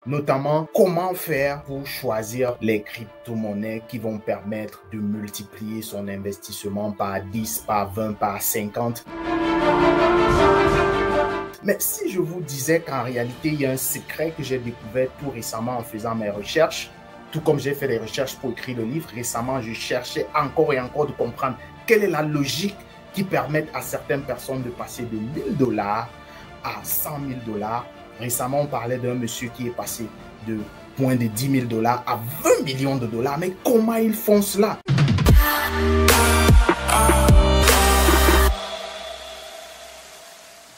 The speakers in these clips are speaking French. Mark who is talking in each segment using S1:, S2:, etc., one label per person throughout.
S1: notamment comment faire pour choisir les crypto-monnaies qui vont permettre de multiplier son investissement par 10, par 20, par 50. Mais si je vous disais qu'en réalité, il y a un secret que j'ai découvert tout récemment en faisant mes recherches, tout comme j'ai fait des recherches pour écrire le livre, récemment, je cherchais encore et encore de comprendre quelle est la logique qui permet à certaines personnes de passer de 1000 dollars à 100 000 dollars. Récemment, on parlait d'un monsieur qui est passé de moins de 10 000 dollars à 20 millions de dollars. Mais comment ils font cela?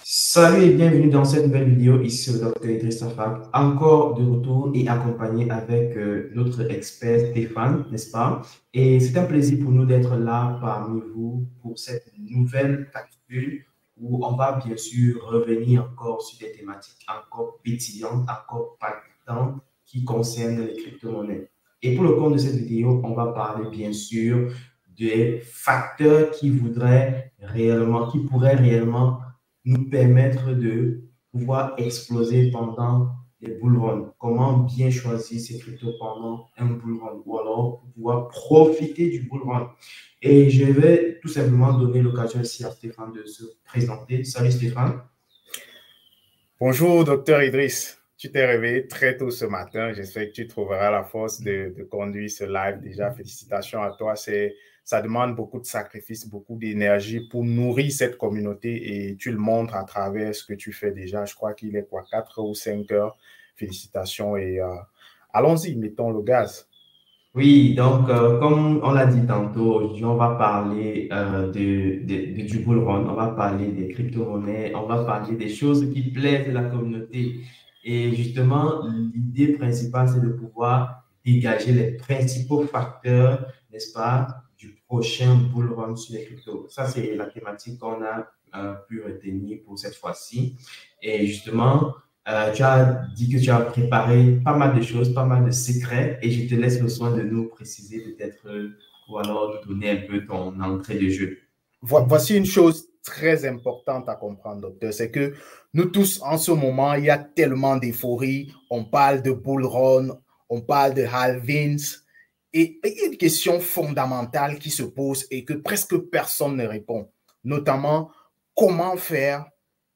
S2: Salut et bienvenue dans cette nouvelle vidéo. Ici le Dr Idriss Afak, encore de retour et accompagné avec notre expert Stéphane, n'est-ce pas? Et c'est un plaisir pour nous d'être là parmi vous pour cette nouvelle capsule où on va bien sûr revenir encore sur des thématiques encore pétillantes, encore palpitantes qui concernent les crypto-monnaies. Et pour le compte de cette vidéo, on va parler bien sûr des facteurs qui pourraient réellement nous permettre de pouvoir exploser pendant les bull runs. Comment bien choisir ces cryptos pendant un bull run ou alors pouvoir profiter du bull run. Et je vais tout simplement donner l'occasion ici à Stéphane de se présenter. Salut Stéphane.
S1: Bonjour Dr Idriss. Tu t'es réveillé très tôt ce matin. J'espère que tu trouveras la force de conduire ce live. Déjà, félicitations à toi. Ça demande beaucoup de sacrifices, beaucoup d'énergie pour nourrir cette communauté et tu le montres à travers ce que tu fais déjà. Je crois qu'il est quoi, 4 ou 5 heures. Félicitations et allons-y, mettons le gaz.
S2: Oui, donc comme on l'a dit tantôt, aujourd'hui on va parler du bull run, on va parler des crypto-monnaies, on va parler des choses qui plaisent à la communauté. Et justement, l'idée principale, c'est de pouvoir dégager les principaux facteurs, n'est-ce pas, du prochain bull run sur les cryptos. Ça, c'est la thématique qu'on a pu retenir pour cette fois-ci. Et justement, tu as dit que tu as préparé pas mal de choses, pas mal de secrets, et je te laisse le soin de nous préciser peut-être ou alors nous donner un peu ton entrée de jeu.
S1: Voici une chose très importante à comprendre, docteur, c'est que nous tous, en ce moment, il y a tellement d'euphorie, on parle de bull run, on parle de halvings, et il y a une question fondamentale qui se pose et que presque personne ne répond, notamment comment faire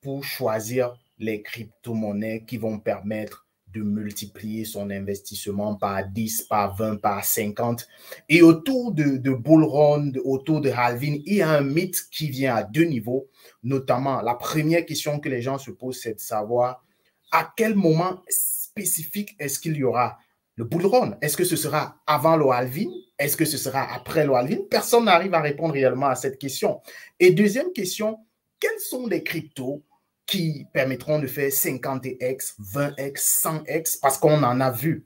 S1: pour choisir les crypto-monnaies qui vont permettre de multiplier son investissement par 10, par 20, par 50. Et autour de bull run, autour de halving, il y a un mythe qui vient à deux niveaux, notamment la première question que les gens se posent, c'est de savoir à quel moment spécifique est-ce qu'il y aura le bull run. Est-ce que ce sera avant le halving? Est-ce que ce sera après le halving? Personne n'arrive à répondre réellement à cette question. Et deuxième question, quels sont les cryptos qui permettront de faire 50x, 20x, 100x, parce qu'on en a vu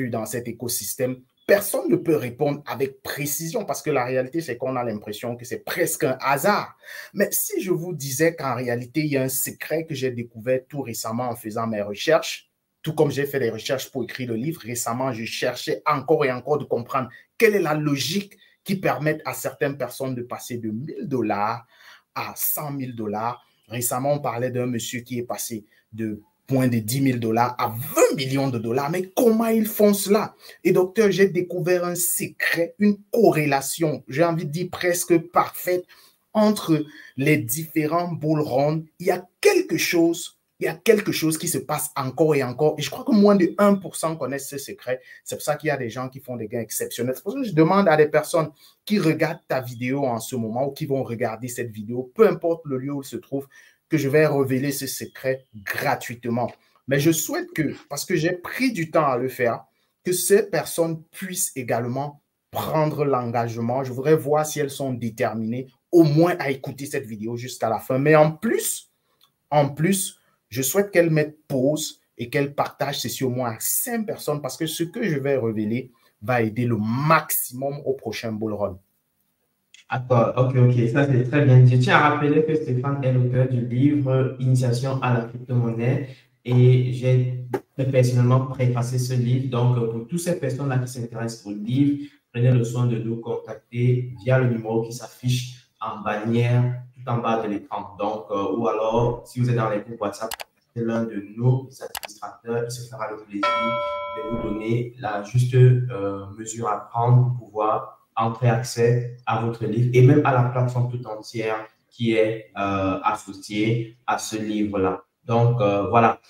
S1: dans cet écosystème. Personne ne peut répondre avec précision parce que la réalité, c'est qu'on a l'impression que c'est presque un hasard. Mais si je vous disais qu'en réalité, il y a un secret que j'ai découvert tout récemment en faisant mes recherches, tout comme j'ai fait des recherches pour écrire le livre, récemment, je cherchais encore et encore de comprendre quelle est la logique qui permet à certaines personnes de passer de 1000 dollars à 100 000 dollars. Récemment, on parlait d'un monsieur qui est passé de moins de 10 000 dollars à 20 millions de dollars. Mais comment ils font cela? Et docteur, j'ai découvert un secret, une corrélation, j'ai envie de dire presque parfaite, entre les différents bull runs. Il y a quelque chose qui se passe encore et encore. Et je crois que moins de 1% connaissent ce secret. C'est pour ça qu'il y a des gens qui font des gains exceptionnels. C'est pour ça que je demande à des personnes qui regardent ta vidéo en ce moment ou qui vont regarder cette vidéo, peu importe le lieu où ils se trouvent, que je vais révéler ce secret gratuitement. Mais je souhaite que, parce que j'ai pris du temps à le faire, que ces personnes puissent également prendre l'engagement. Je voudrais voir si elles sont déterminées au moins à écouter cette vidéo jusqu'à la fin. Mais en plus, je souhaite qu'elles mettent pause et qu'elles partagent ceci au moins à 5 personnes parce que ce que je vais révéler va aider le maximum au prochain bull run.
S2: D'accord, ok, ça c'est très bien dit. Je tiens à rappeler que Stéphane est l'auteur du livre Initiation à la crypto-monnaie et j'ai personnellement préfacé ce livre. Donc, pour toutes ces personnes-là qui s'intéressent au livre, prenez le soin de nous contacter via le numéro qui s'affiche en bannière tout en bas de l'écran. Donc, ou alors, si vous êtes dans les groupes WhatsApp, c'est l'un de nos administrateurs. Il se fera le plaisir de vous donner la juste mesure à prendre pour pouvoir entrer accès à votre livre et même à la plateforme tout entière qui est associée à ce livre-là. Donc, voilà.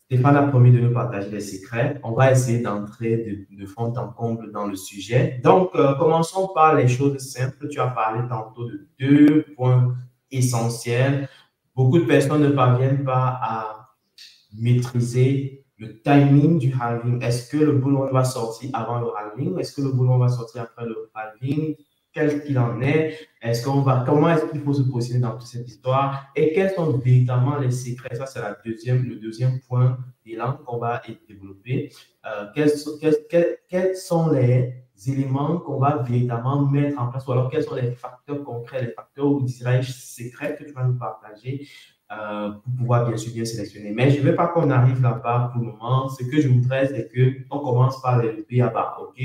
S2: Stéphane a promis de nous partager les secrets. On va essayer d'entrer de fond en comble dans le sujet. Donc, commençons par les choses simples. Tu as parlé tantôt de 2 points essentiels. Beaucoup de personnes ne parviennent pas à maîtriser le timing du halving. Est-ce que le bull run va sortir avant le halving? Est-ce que le bull run va sortir après le halving? Quel qu'il en est? Comment est-ce qu'il faut se positionner dans toute cette histoire? Et quels sont véritablement les secrets? Ça, c'est le deuxième point d'élan qu'on va développer. Quels sont les éléments qu'on va véritablement mettre en place? Ou alors, quels sont les facteurs concrets, les facteurs ou dirais-je secrets que tu vas nous partager pour pouvoir bien sûr bien sélectionner. Mais je ne veux pas qu'on arrive là-bas pour le moment. Ce que je voudrais, c'est qu'on commence par le B à bas, OK?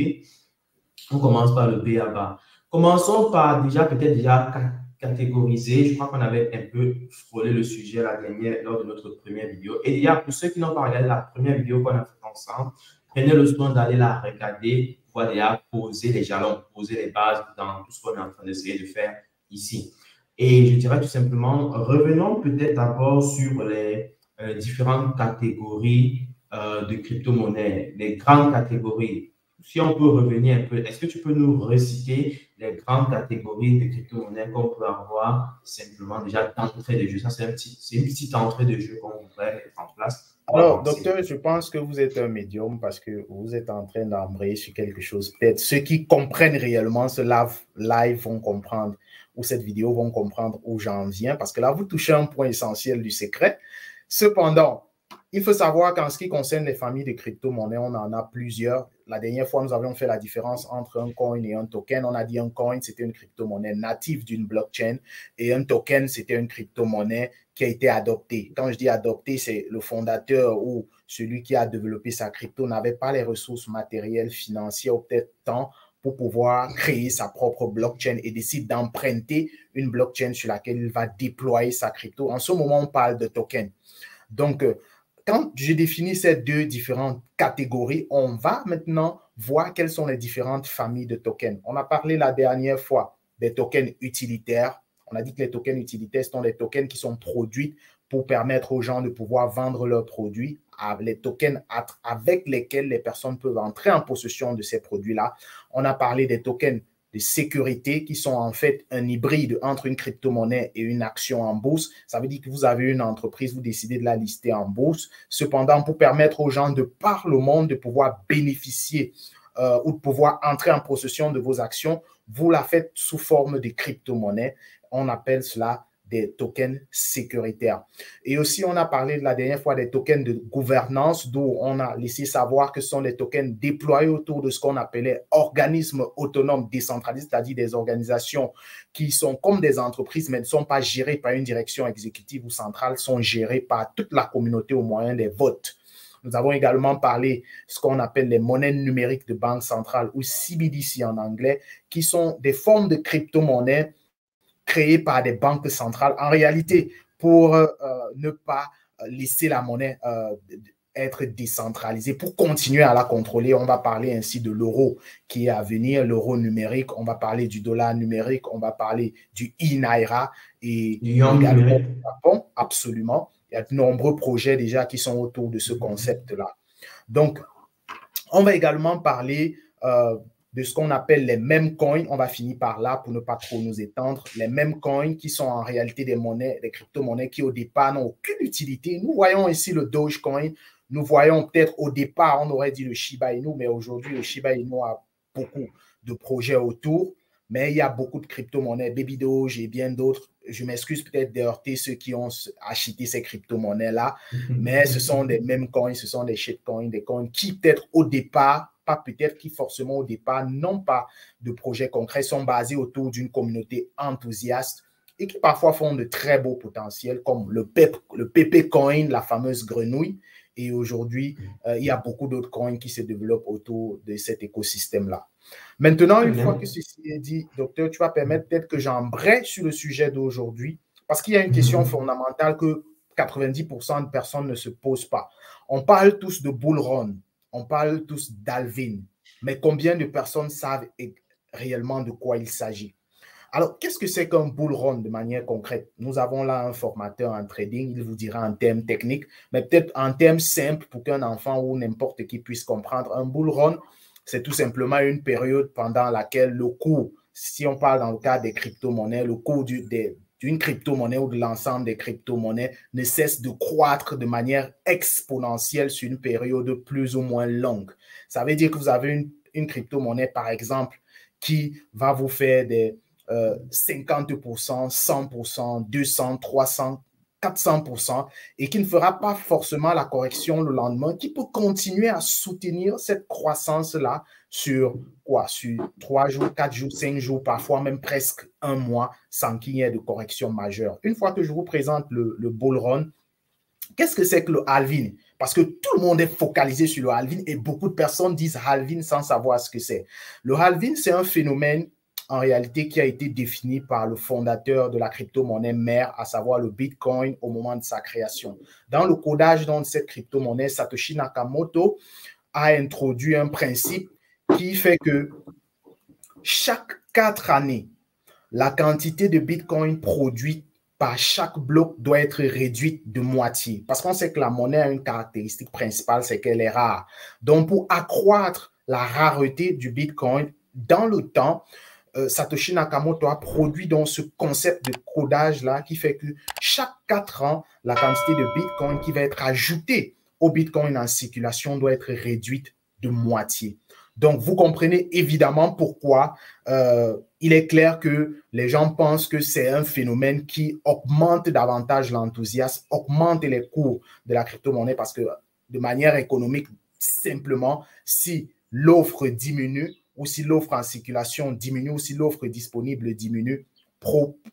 S2: On commence par le B à bas. Commençons par peut-être déjà catégoriser. Je crois qu'on avait un peu frôlé le sujet lors de notre première vidéo. Et déjà, pour ceux qui n'ont pas regardé la première vidéo qu'on a faite ensemble, prenez le soin d'aller la regarder pour déjà poser les jalons, poser les bases dans tout ce qu'on est en train d'essayer de faire ici. Et je dirais tout simplement, revenons peut-être d'abord sur les différentes catégories de crypto-monnaies, les grandes catégories. Si on peut revenir un peu, est-ce que tu peux nous reciter les grandes catégories de crypto-monnaies qu'on peut avoir simplement déjà d'entrée de jeu? Ça, c'est une petite entrée de jeu qu'on voudrait mettre en place.
S1: Alors, docteur, je pense que vous êtes un médium parce que vous êtes en train d'embrayer sur quelque chose. Peut-être ceux qui comprennent réellement ce live vont comprendre, ou cette vidéo vont comprendre où j'en viens, parce que là, vous touchez un point essentiel du secret. Cependant, il faut savoir qu'en ce qui concerne les familles de crypto-monnaies, on en a plusieurs. La dernière fois, nous avions fait la différence entre un coin et un token. On a dit un coin, c'était une crypto-monnaie native d'une blockchain et un token, c'était une crypto-monnaie qui a été adoptée. Quand je dis adoptée, c'est le fondateur ou celui qui a développé sa crypto n'avait pas les ressources matérielles, financières ou peut-être temps pour pouvoir créer sa propre blockchain et décide d'emprunter une blockchain sur laquelle il va déployer sa crypto. En ce moment, on parle de token. Donc, quand je définis ces deux différentes catégories, on va maintenant voir quelles sont les différentes familles de tokens. On a parlé la dernière fois des tokens utilitaires. On a dit que les tokens utilitaires sont les tokens qui sont produits pour permettre aux gens de pouvoir vendre leurs produits, les tokens avec lesquels les personnes peuvent entrer en possession de ces produits-là. On a parlé des tokens de sécurité qui sont en fait un hybride entre une crypto-monnaie et une action en bourse. Ça veut dire que vous avez une entreprise, vous décidez de la lister en bourse. Cependant, pour permettre aux gens de par le monde de pouvoir bénéficier ou de pouvoir entrer en possession de vos actions, vous la faites sous forme de crypto-monnaie. On appelle cela des tokens sécuritaires. Et aussi, on a parlé de la dernière fois des tokens de gouvernance, d'où on a laissé savoir que ce sont des tokens déployés autour de ce qu'on appelait organismes autonomes décentralisés, c'est-à-dire des organisations qui sont comme des entreprises, mais ne sont pas gérées par une direction exécutive ou centrale, sont gérées par toute la communauté au moyen des votes. Nous avons également parlé de ce qu'on appelle les monnaies numériques de banque centrale ou CBDC en anglais, qui sont des formes de crypto-monnaies créées par des banques centrales, en réalité, pour ne pas laisser la monnaie être décentralisée, pour continuer à la contrôler. On va parler ainsi de l'euro qui est à venir, l'euro numérique, on va parler du dollar numérique, on va parler du e-naira et également du Japon, absolument. Il y a de nombreux projets déjà qui sont autour de ce concept-là. Donc, on va également parler de ce qu'on appelle les meme coins. On va finir par là pour ne pas trop nous étendre. Les meme coins qui sont en réalité des monnaies, des crypto-monnaies qui au départ n'ont aucune utilité. Nous voyons ici le Dogecoin. Nous voyons peut-être au départ, on aurait dit le Shiba Inu, mais aujourd'hui, le Shiba Inu a beaucoup de projets autour. Mais il y a beaucoup de crypto-monnaies, Baby Doge et bien d'autres. Je m'excuse peut-être d'heurter ceux qui ont acheté ces crypto-monnaies-là, mais ce sont des meme coins, ce sont des shitcoins, des coins qui peut-être au départ, pas peut-être qui forcément au départ n'ont pas de projets concrets, sont basés autour d'une communauté enthousiaste et qui parfois font de très beaux potentiels comme le PP Coin, la fameuse grenouille. Et aujourd'hui, il y a beaucoup d'autres coins qui se développent autour de cet écosystème-là. Maintenant, une fois que ceci est dit, docteur, tu vas permettre peut-être que j'embraye sur le sujet d'aujourd'hui parce qu'il y a une question fondamentale que 90% de personnes ne se posent pas. On parle tous de bull run, on parle tous d'halving, mais combien de personnes savent réellement de quoi il s'agit? Alors, qu'est-ce que c'est qu'un bull run de manière concrète? Nous avons là un formateur en trading, il vous dira en termes techniques, mais peut-être en termes simples pour qu'un enfant ou n'importe qui puisse comprendre. Un bull run, c'est tout simplement une période pendant laquelle le cours, si on parle dans le cas des crypto-monnaies, le cours d'une crypto-monnaie ou de l'ensemble des crypto-monnaies ne cesse de croître de manière exponentielle sur une période plus ou moins longue. Ça veut dire que vous avez une crypto-monnaie, par exemple, qui va vous faire des 50%, 100%, 200, 300, 400% et qui ne fera pas forcément la correction le lendemain, qui peut continuer à soutenir cette croissance-là sur quoi? Sur 3 jours, 4 jours, 5 jours, parfois même presque un mois sans qu'il y ait de correction majeure. Une fois que je vous présente le bull run, qu'est-ce que c'est que le halving? Parce que tout le monde est focalisé sur le halving et beaucoup de personnes disent halving sans savoir ce que c'est. Le halving, c'est un phénomène en réalité qui a été défini par le fondateur de la crypto-monnaie mère, à savoir le Bitcoin au moment de sa création. Dans le codage de cette crypto-monnaie, Satoshi Nakamoto a introduit un principe qui fait que chaque 4 années, la quantité de Bitcoin produite par chaque bloc doit être réduite de moitié. Parce qu'on sait que la monnaie a une caractéristique principale, c'est qu'elle est rare. Donc, pour accroître la rareté du Bitcoin dans le temps, Satoshi Nakamoto a produit donc ce concept de codage-là qui fait que chaque 4 ans, la quantité de Bitcoin qui va être ajoutée au Bitcoin en circulation doit être réduite de moitié. Donc, vous comprenez évidemment pourquoi il est clair que les gens pensent que c'est un phénomène qui augmente davantage l'enthousiasme, augmente les cours de la crypto-monnaie parce que de manière économique, simplement, si l'offre diminue ou si l'offre en circulation diminue ou si l'offre disponible diminue,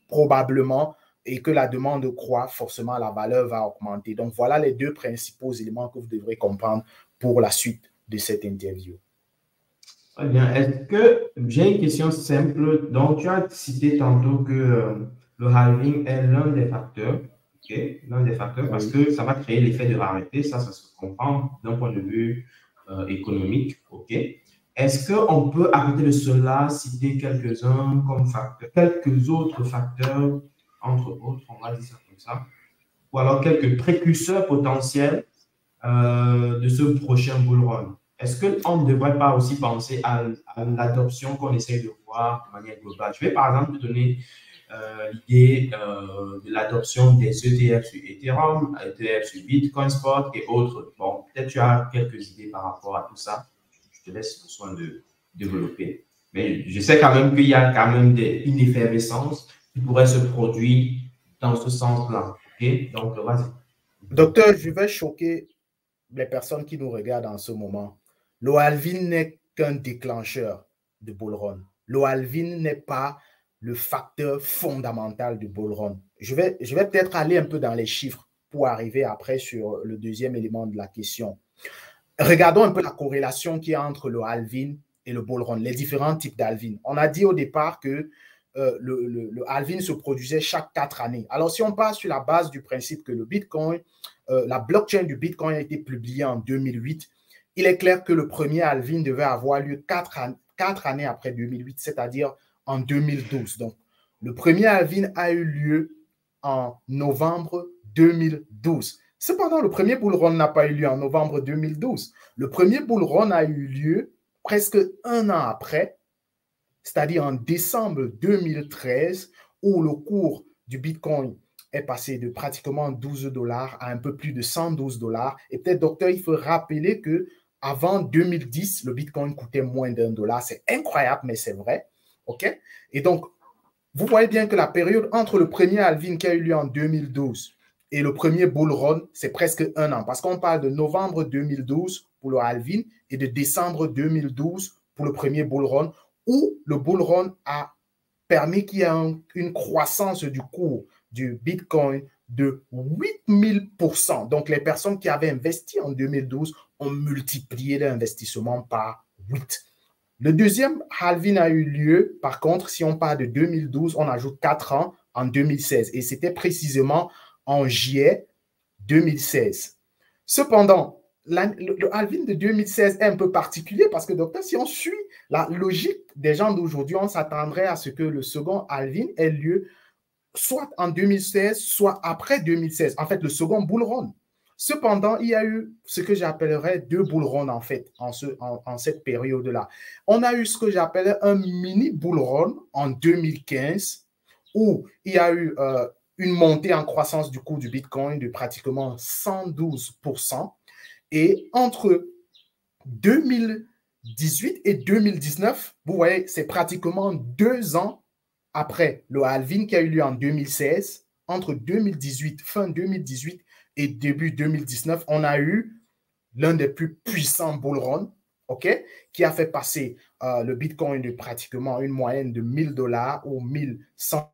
S1: probablement, et que la demande croît, forcément, la valeur va augmenter. Donc, voilà les deux principaux éléments que vous devrez comprendre pour la suite de cette interview.
S2: Très bien. Est-ce que j'ai une question simple? Donc, tu as cité tantôt que le halving est l'un des facteurs, l'un des facteurs, parce que ça va créer l'effet de rareté, ça se comprend d'un point de vue économique, ok. Est-ce qu'on peut, à côté de cela, citer quelques-uns comme facteurs, quelques autres facteurs, entre autres, on va dire ça comme ça, ou alors quelques précurseurs potentiels de ce prochain bull run? Est-ce qu'on ne devrait pas aussi penser à l'adoption qu'on essaie de voir de manière globale? Je vais par exemple te donner l'idée de l'adoption des ETF sur Ethereum, ETF sur Bitcoin Spot et autres. Bon, peut-être tu as quelques idées par rapport à tout ça. Je te laisse le soin de développer. Mais je sais quand même qu'il y a quand même une effervescence qui pourrait se produire dans ce sens-là. OK? Donc, vas-y.
S1: Docteur, je vais choquer les personnes qui nous regardent en ce moment. Le halving n'est qu'un déclencheur de bull run. Le halving n'est pas le facteur fondamental du bull run. Je vais peut-être aller un peu dans les chiffres pour arriver après sur le deuxième élément de la question. Regardons un peu la corrélation qu'il y a entre le halving et le bull run, les différents types d'halving. On a dit au départ que le halving se produisait chaque 4 années. Alors, si on part sur la base du principe que le Bitcoin, la blockchain du Bitcoin a été publiée en 2008, il est clair que le premier halving devait avoir lieu 4 années après 2008, c'est-à-dire en 2012. Donc, le premier halving a eu lieu en novembre 2012. Cependant, le premier bull run n'a pas eu lieu en novembre 2012. Le premier bull run a eu lieu presque un an après, c'est-à-dire en décembre 2013, où le cours du Bitcoin est passé de pratiquement 12 $ à un peu plus de 112 $. Et peut-être, docteur, il faut rappeler que avant 2010, le Bitcoin coûtait moins d'1 $. C'est incroyable, mais c'est vrai. OK? Et donc, vous voyez bien que la période entre le premier halving qui a eu lieu en 2012 et le premier bull run, c'est presque un an. Parce qu'on parle de novembre 2012 pour le halving et de décembre 2012 pour le premier bull run, où le bull run a permis qu'il y ait une croissance du cours du Bitcoin de 8000%. Donc, les personnes qui avaient investi en 2012 ont multiplié l'investissement par 8. Le deuxième halving a eu lieu, par contre, si on part de 2012, on ajoute 4 ans en 2016. Et c'était précisément en juillet 2016. Cependant, le halving de 2016 est un peu particulier parce que, docteur, si on suit la logique des gens d'aujourd'hui, on s'attendrait à ce que le second halving ait lieu soit en 2016, soit après 2016. En fait, le second bull run. Cependant, il y a eu ce que j'appellerais deux bull runs, en fait, en cette période-là. On a eu ce que j'appelle un mini bull run en 2015, où il y a eu une montée en croissance du cours du Bitcoin de pratiquement 112%. Et entre 2018 et 2019, vous voyez, c'est pratiquement 2 ans après le halving qui a eu lieu en 2016. Entre 2018, fin 2018 et début 2019, on a eu l'un des plus puissants bull runs, OK, qui a fait passer le Bitcoin de pratiquement une moyenne de $1 000 ou $1 100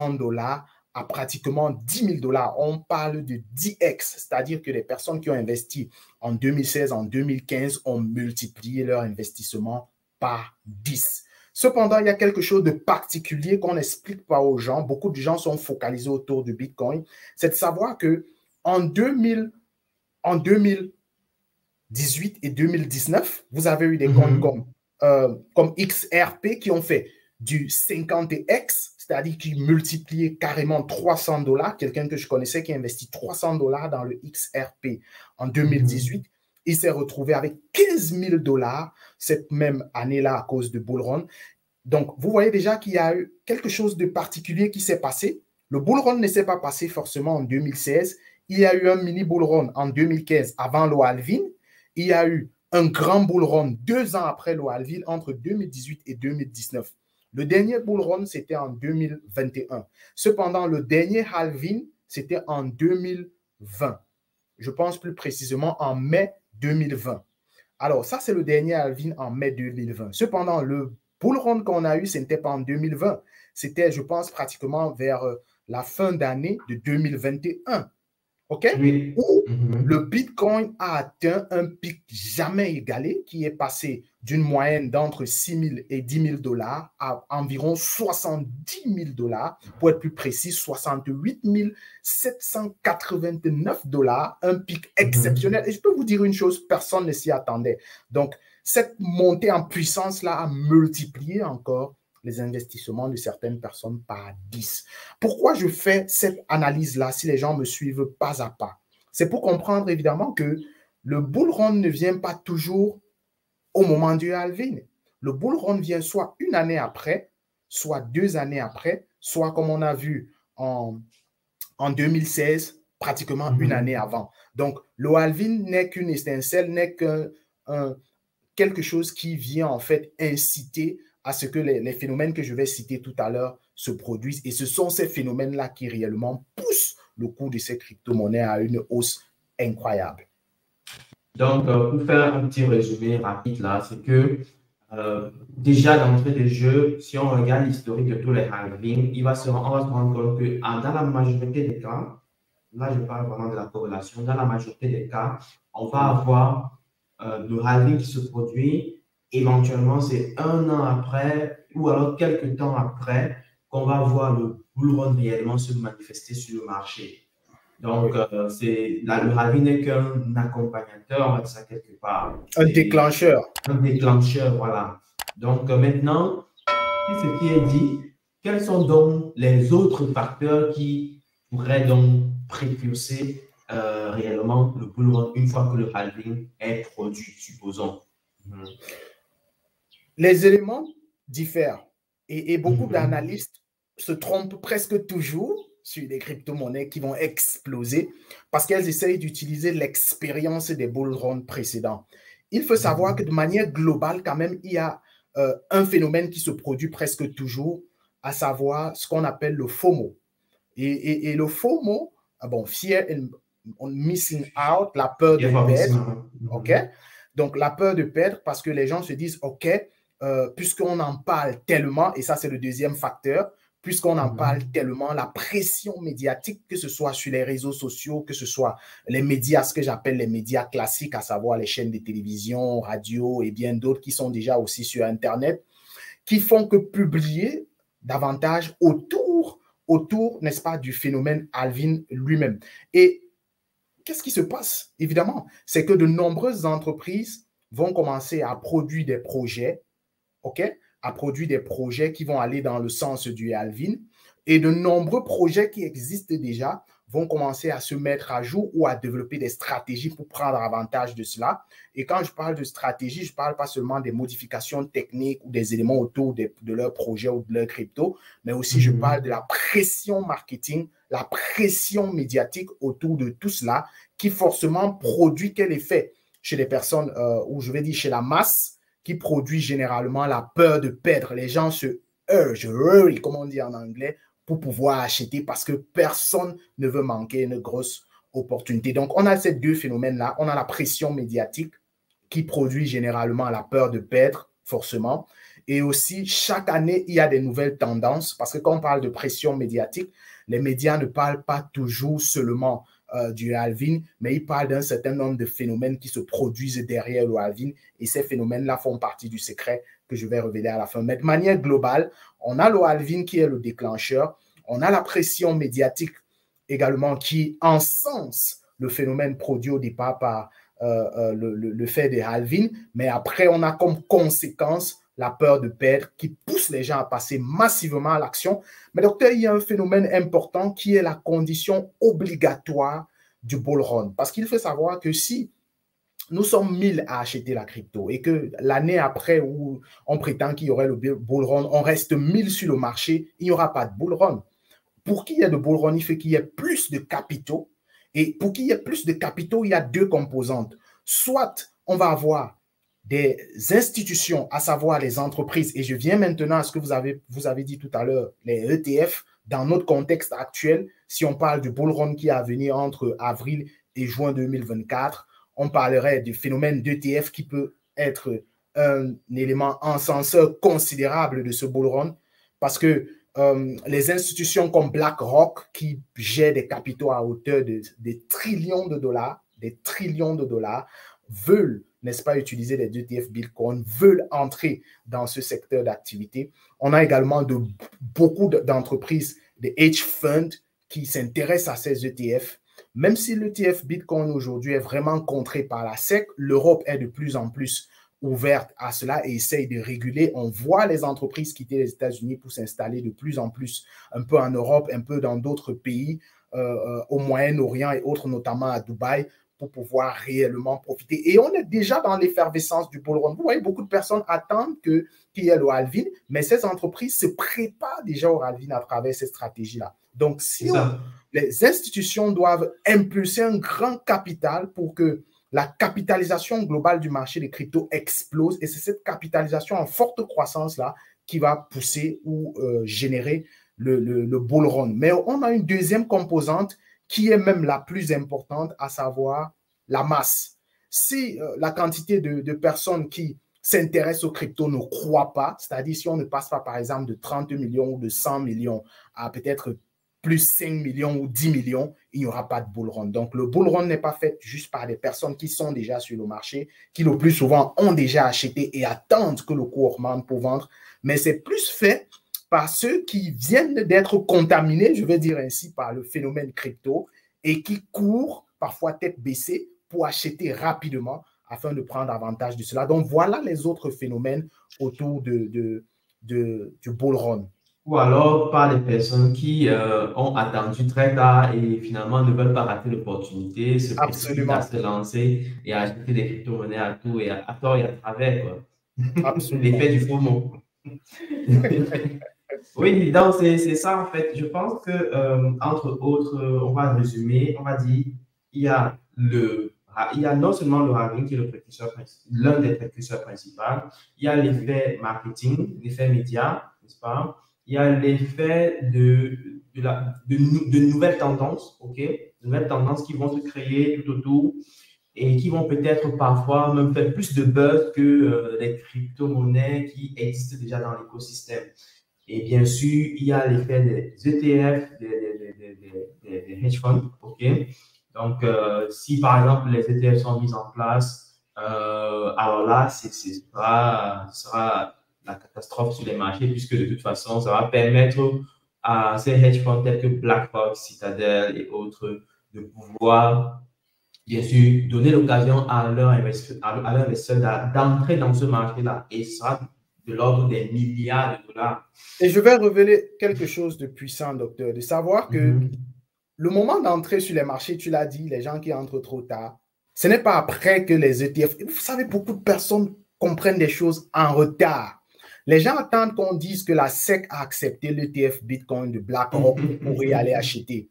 S1: à pratiquement $10 000. On parle de 10x, c'est-à-dire que les personnes qui ont investi en 2016, en 2015 ont multiplié leur investissement par 10. Cependant, il y a quelque chose de particulier qu'on n'explique pas aux gens. Beaucoup de gens sont focalisés autour du Bitcoin. C'est de savoir que en 2018 et 2019, vous avez eu des comptes comme XRP qui ont fait du 50x, c'est-à-dire qui multipliait carrément $300. Quelqu'un que je connaissais qui a investi $300 dans le XRP en 2018. Il s'est retrouvé avec $15 000 cette même année-là à cause de bull run. Donc, vous voyez déjà qu'il y a eu quelque chose de particulier qui s'est passé. Le bull run ne s'est pas passé forcément en 2016. Il y a eu un mini bull run en 2015 avant le halving. Il y a eu un grand bull run 2 ans après le halving entre 2018 et 2019. Le dernier bull run, c'était en 2021. Cependant, le dernier halving, c'était en 2020. Je pense plus précisément en mai 2020. Alors, ça, c'est le dernier halving en mai 2020. Cependant, le bull run qu'on a eu, ce n'était pas en 2020. C'était, je pense, pratiquement vers la fin d'année de 2021. OK?
S2: Oui.
S1: Où le Bitcoin a atteint un pic jamais égalé qui est passé d'une moyenne d'entre 6 000 et 10 000 dollars à environ 70 000 dollars, pour être plus précis, 68 789 dollars, un pic exceptionnel. Et je peux vous dire une chose, personne ne s'y attendait. Donc, cette montée en puissance-là a multiplié encore les investissements de certaines personnes par 10. Pourquoi je fais cette analyse-là si les gens me suivent pas à pas? C'est pour comprendre évidemment que le bull run ne vient pas toujours au moment du halving. Le bull run vient soit une année après, soit 2 années après, soit comme on a vu en 2016, pratiquement une année avant. Donc, le halving n'est qu'une étincelle, n'est quelque chose qui vient en fait inciter à ce que les phénomènes que je vais citer tout à l'heure se produisent. Et ce sont ces phénomènes-là qui réellement poussent le cours de ces crypto-monnaies à une hausse incroyable.
S2: Donc, pour faire un petit résumé rapide là, c'est que déjà d'entrée de jeu, si on regarde l'historique de tous les halvings, on va se rendre compte que dans la majorité des cas, là je parle vraiment de la corrélation, dans la majorité des cas, on va avoir le halving qui se produit. Éventuellement, c'est 1 an après ou alors quelques temps après qu'on va voir le bull run réellement se manifester sur le marché. Donc, le halving n'est qu'un accompagnateur, on va dire ça quelque part.
S1: Un déclencheur.
S2: Un déclencheur, voilà. Donc, maintenant, ce qui est dit, quels sont donc les autres facteurs qui pourraient donc précurser réellement le bull run une fois que le halving est produit, supposons?
S1: Les éléments diffèrent et beaucoup d'analystes se trompent presque toujours sur des crypto-monnaies qui vont exploser parce qu'elles essayent d'utiliser l'expérience des bull runs précédents. Il faut savoir que de manière globale, quand même, il y a un phénomène qui se produit presque toujours, à savoir ce qu'on appelle le FOMO. Et le FOMO, Fear and Missing Out, la peur de perdre. OK? Donc, la peur de perdre parce que les gens se disent, OK, puisqu'on en parle tellement, et ça c'est le deuxième facteur, puisqu'on en parle tellement, la pression médiatique, que ce soit sur les réseaux sociaux, que ce soit les médias, ce que j'appelle les médias classiques, à savoir les chaînes de télévision, radio et bien d'autres qui sont déjà aussi sur Internet, qui font que publier davantage autour, n'est-ce pas, du phénomène halving lui-même. Et qu'est-ce qui se passe? Évidemment, c'est que de nombreuses entreprises vont commencer à produire des projets, OK? À produire des projets qui vont aller dans le sens du halving. Et de nombreux projets qui existent déjà vont commencer à se mettre à jour ou à développer des stratégies pour prendre avantage de cela. Et quand je parle de stratégie, je ne parle pas seulement des modifications techniques ou des éléments autour de leur projet ou de leur crypto, mais aussi je parle de la pression marketing, la pression médiatique autour de tout cela qui forcément produit quel effet chez les personnes, ou je vais dire chez la masse, qui produit généralement la peur de perdre. Les gens se hurry, comme on dit en anglais, pour pouvoir acheter parce que personne ne veut manquer une grosse opportunité. Donc, on a ces deux phénomènes-là. On a la pression médiatique qui produit généralement la peur de perdre, forcément. Et aussi, chaque année, il y a des nouvelles tendances parce que quand on parle de pression médiatique, les médias ne parlent pas toujours seulement du halving, mais ils parlent d'un certain nombre de phénomènes qui se produisent derrière le halving et ces phénomènes-là font partie du secret que je vais révéler à la fin. Mais de manière globale, on a le halving qui est le déclencheur, on a la pression médiatique également qui encense le phénomène produit au départ par le fait des halving, mais après on a comme conséquence la peur de perdre qui pousse les gens à passer massivement à l'action. Mais docteur, il y a un phénomène important qui est la condition obligatoire du bull run. Parce qu'il faut savoir que si nous sommes 1000 à acheter la crypto et que l'année après où on prétend qu'il y aurait le bull run, on reste 1000 sur le marché, il n'y aura pas de bull run. Pour qu'il y ait de bull run, il faut qu'il y ait plus de capitaux. Et pour qu'il y ait plus de capitaux, il y a deux composantes. Soit on va avoir des institutions, à savoir les entreprises, et je viens maintenant à ce que vous avez dit tout à l'heure, les ETF, dans notre contexte actuel, si on parle du bull run qui est à venir entre avril et juin 2024, on parlerait du phénomène d'ETF qui peut être un élément encenseur considérable de ce bull run, parce que les institutions comme BlackRock, qui gèrent des capitaux à hauteur de trillions de dollars, veulent, n'est-ce pas, utiliser les ETF Bitcoin, veulent entrer dans ce secteur d'activité. On a également beaucoup d'entreprises, des hedge funds, qui s'intéressent à ces ETF. Même si l'ETF Bitcoin aujourd'hui est vraiment contré par la SEC, l'Europe est de plus en plus ouverte à cela et essaye de réguler. On voit les entreprises quitter les États-Unis pour s'installer de plus en plus un peu en Europe, un peu dans d'autres pays, au Moyen-Orient et autres, notamment à Dubaï, pour pouvoir réellement profiter. Et on est déjà dans l'effervescence du bull run. Vous voyez, beaucoup de personnes attendent qu'il y ait le halving, mais ces entreprises se préparent déjà au halving à travers ces stratégies-là. Donc, si les institutions doivent impulser un grand capital pour que la capitalisation globale du marché des cryptos explose, et c'est cette capitalisation en forte croissance-là qui va pousser ou générer le bull run. Mais on a une deuxième composante qui est même la plus importante, à savoir la masse. Si la quantité de personnes qui s'intéressent aux cryptos ne croient pas, c'est-à-dire si on ne passe pas par exemple de 30 millions ou de 100 millions à peut-être plus 5 millions ou 10 millions, il n'y aura pas de bull run. Donc, le bull run n'est pas fait juste par des personnes qui sont déjà sur le marché, qui le plus souvent ont déjà acheté et attendent que le cours augmente pour vendre, mais c'est plus fait par ceux qui viennent d'être contaminés, je vais dire ainsi, par le phénomène crypto et qui courent parfois tête baissée pour acheter rapidement afin de prendre avantage de cela. Donc, voilà les autres phénomènes autour du bull run.
S2: Ou alors par des personnes qui ont attendu très tard et finalement ne veulent pas rater l'opportunité, se précipitent à se lancer et à acheter des crypto-monnaies à tout et à tort et à travers, quoi. L'effet du FOMO. Oui, donc c'est ça en fait. Je pense que, entre autres, on va résumer, on va dire, il y a non seulement le halving qui est l'un des précurseurs principaux, il y a l'effet marketing, l'effet média, n'est-ce pas? Il y a l'effet de nouvelles tendances, ok? De nouvelles tendances qui vont se créer tout autour et qui vont peut-être parfois même faire plus de buzz que les crypto-monnaies qui existent déjà dans l'écosystème. Et bien sûr, il y a l'effet des ETF, des hedge funds, ok? Donc, si par exemple les ETF sont mis en place, alors là, ce sera la catastrophe sur les marchés, puisque de toute façon, ça va permettre à ces hedge funds tels que BlackRock, Citadel et autres de pouvoir bien sûr, donner l'occasion à leur investisseur d'entrer dans ce marché-là. Et ce sera de l'ordre des milliards de dollars.
S1: Et je vais révéler quelque chose de puissant, docteur, de savoir que
S2: Mhm.
S1: le moment d'entrer sur les marchés, tu l'as dit, les gens qui entrent trop tard, ce n'est pas après que les ETF. Vous savez, beaucoup de personnes comprennent des choses en retard. Les gens attendent qu'on dise que la SEC a accepté l'ETF Bitcoin de BlackRock pour y aller acheter.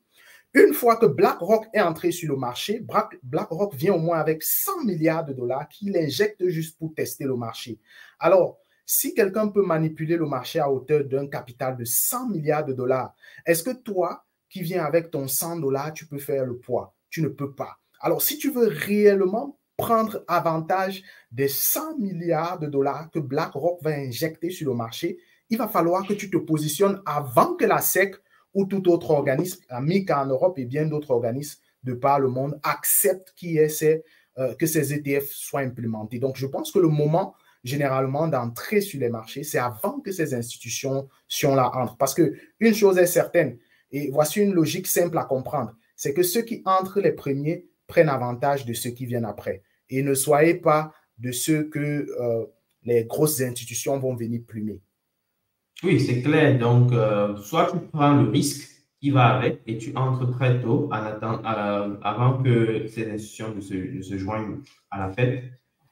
S1: Une fois que BlackRock est entré sur le marché, BlackRock vient au moins avec 100 milliards de dollars qu'il injecte juste pour tester le marché. Alors, si quelqu'un peut manipuler le marché à hauteur d'un capital de 100 milliards de dollars, est-ce que toi, qui viens avec ton 100 dollars, tu peux faire le poids? Tu ne peux pas. Alors, si tu veux réellement prendre avantage des 100 milliards de dollars que BlackRock va injecter sur le marché, il va falloir que tu te positionnes avant que la SEC ou tout autre organisme, MiCA en Europe et bien d'autres organismes de par le monde acceptent que ces ETF soient implémentés. Donc, je pense que le moment généralement d'entrer sur les marchés, c'est avant que ces institutions-là entrent. Parce qu'une chose est certaine, et voici une logique simple à comprendre, c'est que ceux qui entrent les premiers prennent avantage de ceux qui viennent après. Et ne soyez pas de ceux que les grosses institutions vont venir plumer.
S2: Oui, c'est clair. Donc, soit tu prends le risque qui va avec et tu entres très tôt avant que ces institutions ne se joignent à la fête.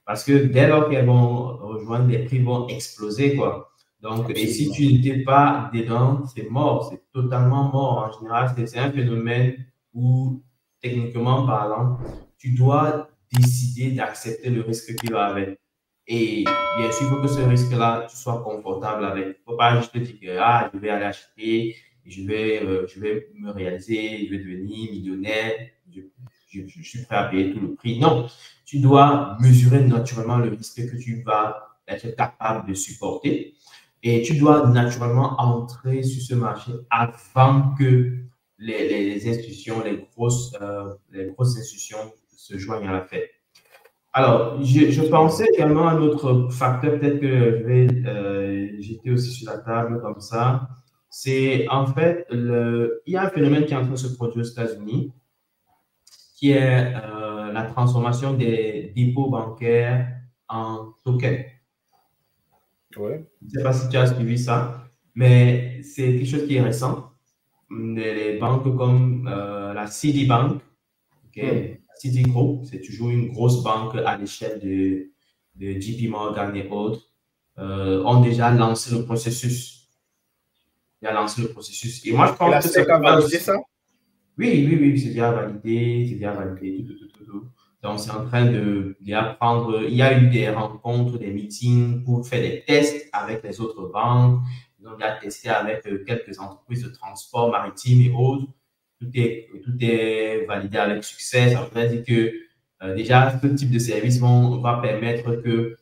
S2: Parce que dès lors qu'elles vont rejoindre, les prix vont exploser, quoi. Donc, et si
S1: Absolument.
S2: tu n'étais pas dedans, c'est mort, c'est totalement mort. En général, c'est un phénomène où, techniquement parlant, tu dois décider d'accepter le risque qui va avec. Et bien sûr, il faut que ce risque-là, tu sois confortable avec. Il ne faut pas juste te dire que ah, je vais aller acheter, je vais me réaliser, je vais devenir millionnaire, je suis prêt à payer tout le prix. Non, tu dois mesurer naturellement le risque que tu vas être capable de supporter et tu dois naturellement entrer sur ce marché avant que les institutions, les grosses institutions se joignent à la fête. Alors, je pensais
S1: Absolument.
S2: également à un autre facteur, peut-être que je vais jeter aussi sur la table comme ça. C'est en fait, il y a un phénomène qui est en train de se produire aux États-Unis, qui est la transformation des dépôts bancaires en tokens.
S1: Ouais.
S2: Je ne sais pas si tu as suivi ça, mais c'est quelque chose qui est récent. Les banques comme la Citibank,
S1: Hmm.
S2: okay, Citigroup, c'est toujours une grosse banque à l'échelle de JP Morgan et autres, ont déjà lancé le processus. Ils ont lancé le processus. Et moi, je
S1: Et la
S2: pense que ça
S1: SEC a
S2: pourrait
S1: validé
S2: aussi.
S1: ça?
S2: Oui, oui, oui, c'est bien validé, tout. Donc, c'est en train de apprendre. Il y a eu des rencontres, des meetings pour faire des tests avec les autres banques. Ils ont déjà testé avec quelques entreprises de transport maritime et autres. Tout est validé avec succès. Ça veut dire que déjà, ce type de service va permettre que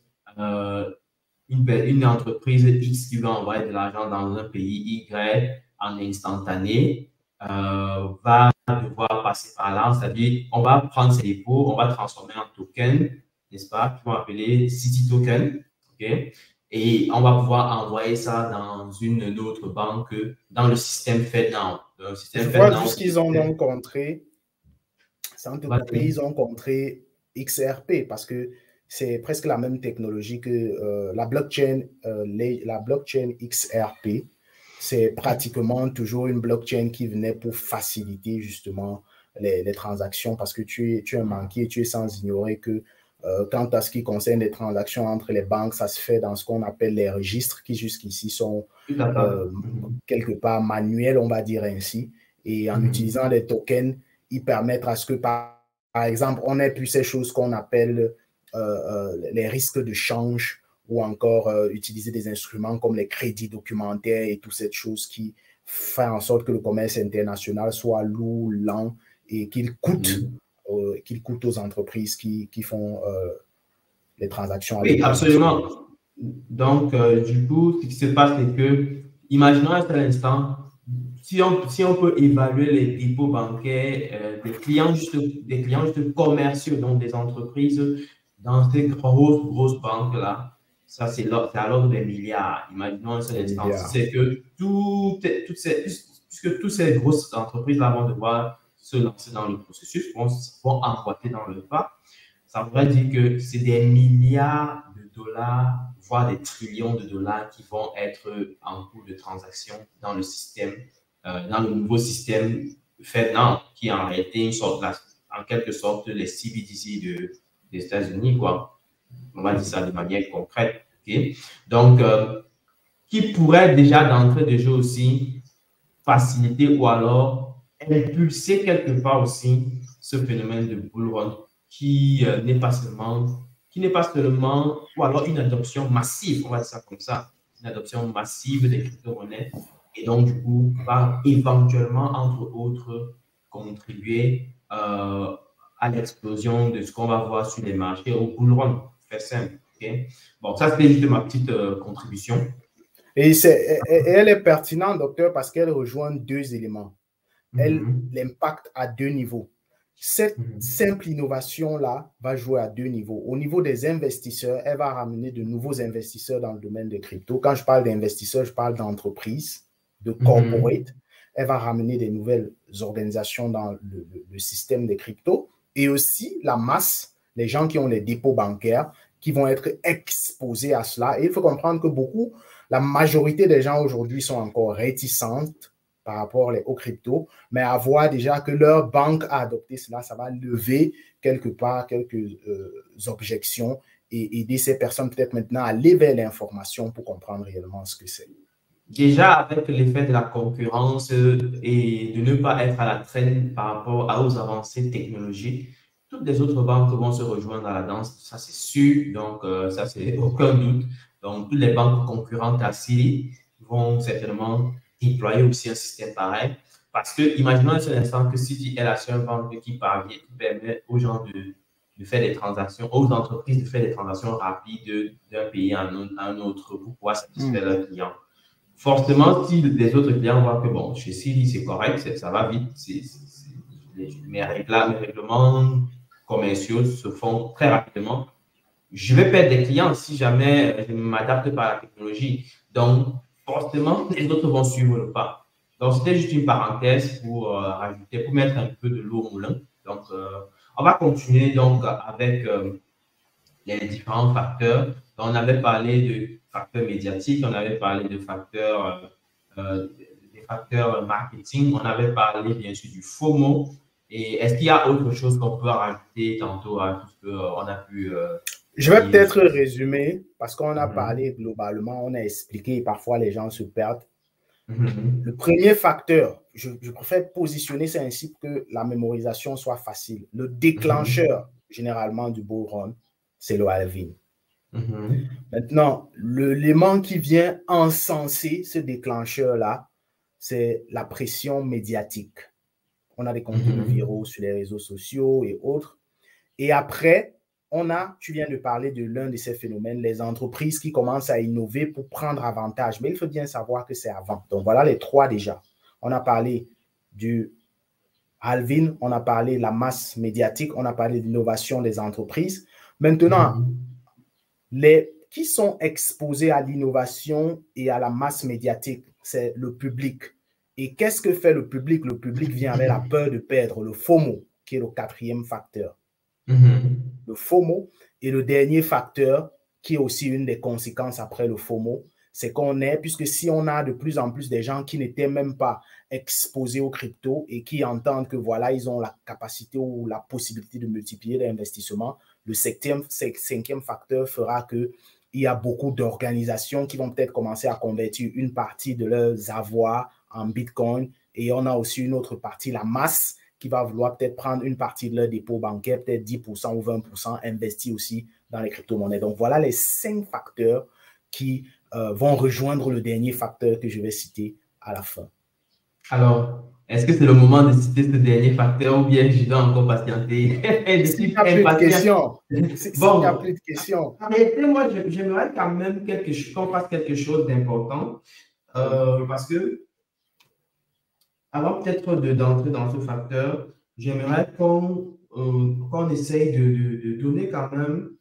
S2: une entreprise X qui veut envoyer de l'argent dans un pays Y en instantané va devoir passer par là. C'est-à-dire, on va prendre ces dépôts, on va transformer en token, n'est-ce pas, qui vont appeler City Token. OK? Et on va pouvoir envoyer ça dans une autre banque, dans le système FedNow. Le système
S1: Je vois
S2: FedNow,
S1: juste qu'ils ont donc contré, sans te couper,
S2: vas-y.
S1: ils ont contré XRP parce que c'est presque la même technologie que la blockchain XRP. C'est pratiquement toujours une blockchain qui venait pour faciliter justement les transactions parce que tu es un banquier, tu es sans ignorer que quant à ce qui concerne les transactions entre les banques, ça se fait dans ce qu'on appelle les registres qui jusqu'ici sont
S2: Tout à
S1: euh,
S2: fait. Mhm.
S1: quelque part manuels, on va dire ainsi. Et en utilisant
S2: Mhm.
S1: les tokens, ils permettent à ce que, par exemple, on ait plus ces choses qu'on appelle les risques de change ou encore utiliser des instruments comme les crédits documentaires et toutes ces choses qui font en sorte que le commerce international soit lourd, lent et qu'il coûte aux entreprises qui font les transactions à
S2: Oui,
S1: l'international.
S2: absolument. Donc, du coup, ce qui se passe, c'est que, imaginons un seul instant, si on peut évaluer les dépôts bancaires des clients juste commerciaux, donc des entreprises dans ces grosses banques-là, ça, c'est à l'ordre des milliards. Imaginons un seul
S1: Des
S2: instant. Si
S1: milliards.
S2: c'est que puisque toutes ces grosses entreprises-là vont devoir se lancer dans le processus, vont emboîter dans le pas, ça voudrait dire que c'est des milliards de dollars, voire des trillions de dollars qui vont être en cours de transaction dans le système, dans le nouveau système FedNow, qui est en réalité en quelque sorte les CBDC des États-Unis, quoi. On va dire ça de manière concrète. Okay? Donc, qui pourrait déjà d'entrée de jeu aussi faciliter ou alors impulser quelque part aussi ce phénomène de bull run qui n'est pas seulement, ou alors une adoption massive, on va dire ça comme ça, une adoption massive des crypto-monnaies et donc du coup va éventuellement, entre autres, contribuer à l'explosion de ce qu'on va voir sur les marchés au bull run. Fait simple. Okay? Bon, ça c'était juste ma petite contribution.
S1: Et elle est pertinente, docteur, parce qu'elle rejoint deux éléments. Elle l'impact à deux niveaux. Cette simple innovation-là va jouer à deux niveaux. Au niveau des investisseurs, elle va ramener de nouveaux investisseurs dans le domaine des cryptos. Quand je parle d'investisseurs, je parle d'entreprises, de corporate. Elle va ramener des nouvelles organisations dans le système des cryptos et aussi la masse, les gens qui ont les dépôts bancaires, qui vont être exposés à cela. Et il faut comprendre que la majorité des gens aujourd'hui sont encore réticentes par rapport aux cryptos, mais à voir déjà que leur banque a adopté cela, ça va lever quelque part quelques objections et aider ces personnes peut-être maintenant à aller vers l'information pour comprendre réellement ce que c'est.
S2: Déjà, avec l'effet de la concurrence et de ne pas être à la traîne par rapport aux avancées technologiques, toutes les autres banques vont se rejoindre à la danse, ça c'est sûr, donc ça c'est aucun doute. Donc, toutes les banques concurrentes à Citi vont certainement déployer aussi un système pareil. Parce que, imaginons un seul instant que Citi est la seule banque qui permet aux gens de faire des transactions, aux entreprises de faire des transactions rapides d'un pays à un autre pour pouvoir satisfaire leurs clients. Forcément, si les autres clients voient que, bon, chez Citi, c'est correct, ça va vite, mes règlements commerciaux se font très rapidement, je vais perdre des clients si jamais je ne m'adapte pas à la technologie. Donc, forcément, les autres vont suivre le pas. Donc, c'était juste une parenthèse pour rajouter, pour mettre un peu de l'eau au moulin. Donc, on va continuer donc avec les différents facteurs. Donc, on avait parlé de facteurs médiatiques, on avait parlé de facteurs, des facteurs marketing, on avait parlé bien sûr du FOMO. Et est-ce qu'il y a autre chose qu'on peut rajouter tantôt à tout ce qu'on a pu
S1: je vais peut-être résumer, parce qu'on a parlé globalement, on a expliqué, et parfois les gens se perdent. Le premier facteur, je préfère positionner ça ainsi pour que la mémorisation soit facile. Le déclencheur, généralement, du bull run, c'est le halving. Maintenant, l'élément qui vient encenser ce déclencheur-là, c'est la pression médiatique. On a des contenus viraux sur les réseaux sociaux et autres. Et après, tu viens de parler de l'un de ces phénomènes, les entreprises qui commencent à innover pour prendre avantage. Mais il faut bien savoir que c'est avant. Donc, voilà les trois déjà. On a parlé du halving, on a parlé de la masse médiatique, on a parlé de l'innovation des entreprises. Maintenant, qui sont exposés à l'innovation et à la masse médiatique, c'est le public. Et qu'est-ce que fait le public? Le public vient avec la peur de perdre, le FOMO, qui est le quatrième facteur. Le FOMO. Et le dernier facteur, qui est aussi une des conséquences après le FOMO, c'est puisque si on a de plus en plus des gens qui n'étaient même pas exposés aux cryptos et qui entendent que voilà, ils ont la capacité ou la possibilité de multiplier l'investissement, le cinquième facteur fera qu'il y a beaucoup d'organisations qui vont peut-être commencer à convertir une partie de leurs avoirs en Bitcoin et on a aussi une autre partie, la masse, qui va vouloir peut-être prendre une partie de leur dépôt bancaire, peut-être 10% ou 20%, investi aussi dans les crypto-monnaies. Donc, voilà les 5 facteurs qui vont rejoindre le dernier facteur que je vais citer à la fin.
S2: Alors, est-ce que c'est le moment de citer ce dernier facteur ou bien je dois encore patienter?
S1: S'il n'y a plus de questions. S'il n'y a plus de questions.
S2: En réalité, moi, j'aimerais quand même qu'on fasse quelque chose d'important parce que avant peut-être d'entrer dans ce facteur, j'aimerais qu'on essaye de donner quand même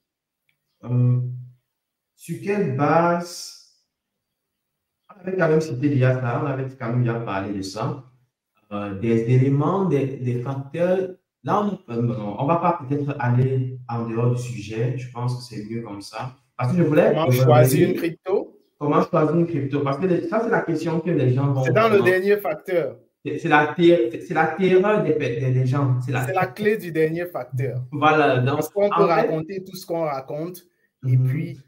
S2: sur quelle base, on avait quand même cité déjà ça, on avait quand même déjà parlé de ça, des éléments, des facteurs. Là, on va pas peut-être aller en dehors du sujet. Je pense que c'est mieux comme ça. Parce que je voulais
S1: Comment choisir une
S2: revenir.
S1: crypto?
S2: Comment choisir une crypto? Parce que ça, c'est la question que les gens
S1: C'est
S2: vont
S1: dans le
S2: vraiment.
S1: dernier facteur.
S2: C'est la terreur des gens.
S1: C'est la clé du dernier facteur.
S2: Voilà. Donc,
S1: Parce qu'on peut
S2: en fait,
S1: raconter tout ce qu'on raconte et
S2: mhm,
S1: puis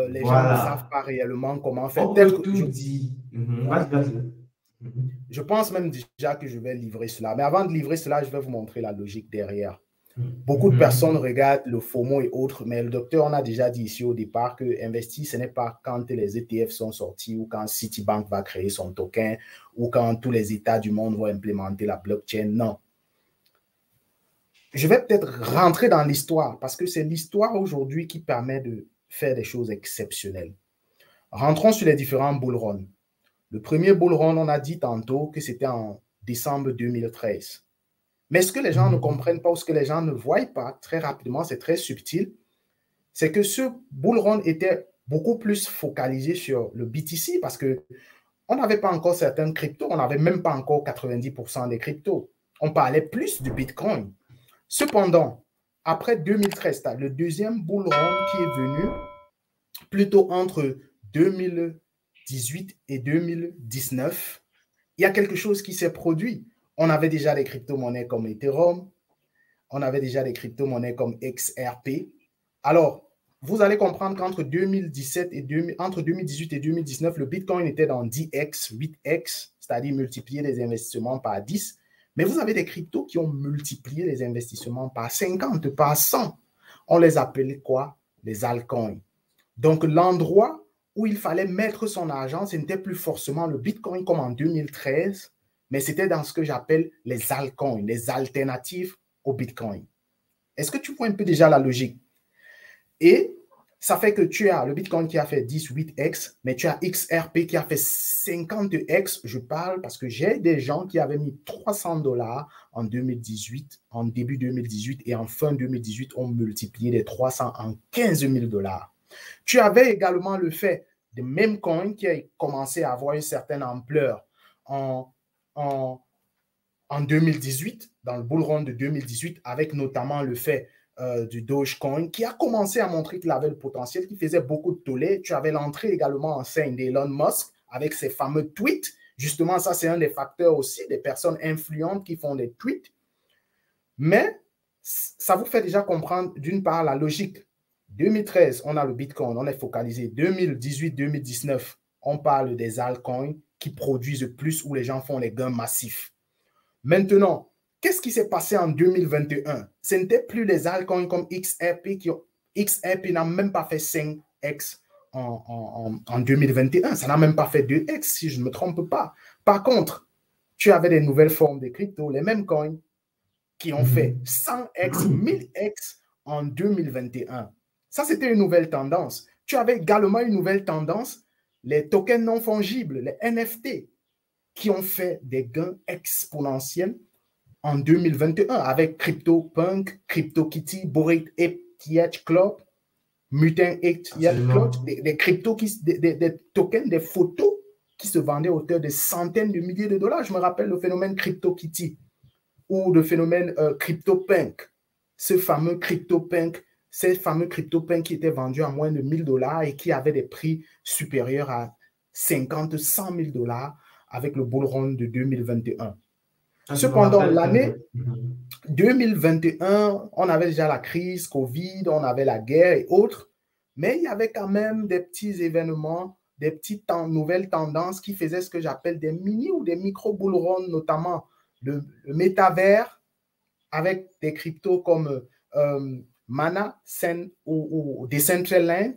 S1: les gens ne savent
S2: voilà.
S1: pas réellement comment faire.
S2: On
S1: Peut-être
S2: peut
S1: que
S2: tout dire. Mhm.
S1: ouais,
S2: Vas-y, vas-y. Mhm.
S1: je pense même déjà que je vais livrer cela. Mais avant de livrer cela, je vais vous montrer la logique derrière. Beaucoup de personnes
S2: Mhm.
S1: regardent le FOMO et autres, mais le docteur, on a déjà dit ici au départ que investir, ce n'est pas quand les ETF sont sortis ou quand Citibank va créer son token ou quand tous les États du monde vont implémenter la blockchain. Non. Je vais peut-être rentrer dans l'histoire parce que c'est l'histoire aujourd'hui qui permet de faire des choses exceptionnelles. Rentrons sur les différents bull runs. Le premier bull run, on a dit tantôt que c'était en décembre 2013. Mais ce que les gens ne comprennent pas ou ce que les gens ne voient pas très rapidement, c'est très subtil, c'est que ce bull run était beaucoup plus focalisé sur le BTC parce que on n'avait pas encore certaines cryptos, on n'avait même pas encore 90% des cryptos. On parlait plus du Bitcoin. Cependant, après 2013, le deuxième bull run qui est venu plutôt entre 2018 et 2019, il y a quelque chose qui s'est produit. On avait déjà des crypto-monnaies comme Ethereum, on avait déjà des crypto-monnaies comme XRP. Alors, vous allez comprendre qu'entre 2017 et entre 2018 et 2019, le Bitcoin était dans 10x, 8x, c'est-à-dire multiplier les investissements par 10. Mais vous avez des cryptos qui ont multiplié les investissements par 50, par 100. On les appelait quoi? Les altcoins. Donc, l'endroit où il fallait mettre son argent, ce n'était plus forcément le Bitcoin comme en 2013, mais c'était dans ce que j'appelle les altcoins, les alternatives au Bitcoin. Est-ce que tu vois un peu déjà la logique? Et ça fait que tu as le Bitcoin qui a fait 10, 8x, mais tu as XRP qui a fait 50x. Je parle parce que j'ai des gens qui avaient mis 300 $ en 2018, en début 2018 et en fin 2018, ont multiplié les 300 en 15 000 $. Tu avais également le fait de Memecoin qui a commencé à avoir une certaine ampleur en, en, en 2018, dans le bull run de 2018, avec notamment le fait du Dogecoin, qui a commencé à montrer qu'il avait le potentiel, qui faisait beaucoup de tollé. Tu avais l'entrée également en scène d'Elon Musk avec ses fameux tweets. Justement, ça, c'est un des facteurs aussi, des personnes influentes qui font des tweets. Mais ça vous fait déjà comprendre, d'une part, la logique. 2013, on a le Bitcoin, on est focalisé. 2018-2019, on parle des altcoins qui produisent plus, où les gens font les gains massifs. Maintenant, qu'est-ce qui s'est passé en 2021? Ce n'était plus les altcoins comme XRP XRP n'a même pas fait 5x en 2021. Ça n'a même pas fait 2x, si je ne me trompe pas. Par contre, tu avais des nouvelles formes de crypto, les mêmes coins, qui ont fait 100x, 1000x en 2021. Ça, c'était une nouvelle tendance. Tu avais également une nouvelle tendance, les tokens non fongibles, les NFT, qui ont fait des gains exponentiels en 2021 avec CryptoPunk, CryptoKitty, Bored Ape Yacht Club, Mutant Ape Yacht Club, des tokens, des photos qui se vendaient à hauteur de centaines de milliers de dollars. Je me rappelle le phénomène CryptoKitty ou le phénomène CryptoPunk. Ce fameux CryptoPunk, ces fameux CryptoPunk qui étaient vendus à moins de 1000 $ et qui avaient des prix supérieurs à 50, 100 000 $ avec le bull run de 2021. Cependant, l'année 2021, on avait déjà la crise Covid, on avait la guerre et autres, mais il y avait quand même des petits événements, des petites nouvelles tendances qui faisaient ce que j'appelle des mini ou des micro bull runs, notamment le métavers avec des cryptos comme Mana, Sen ou Decentraland.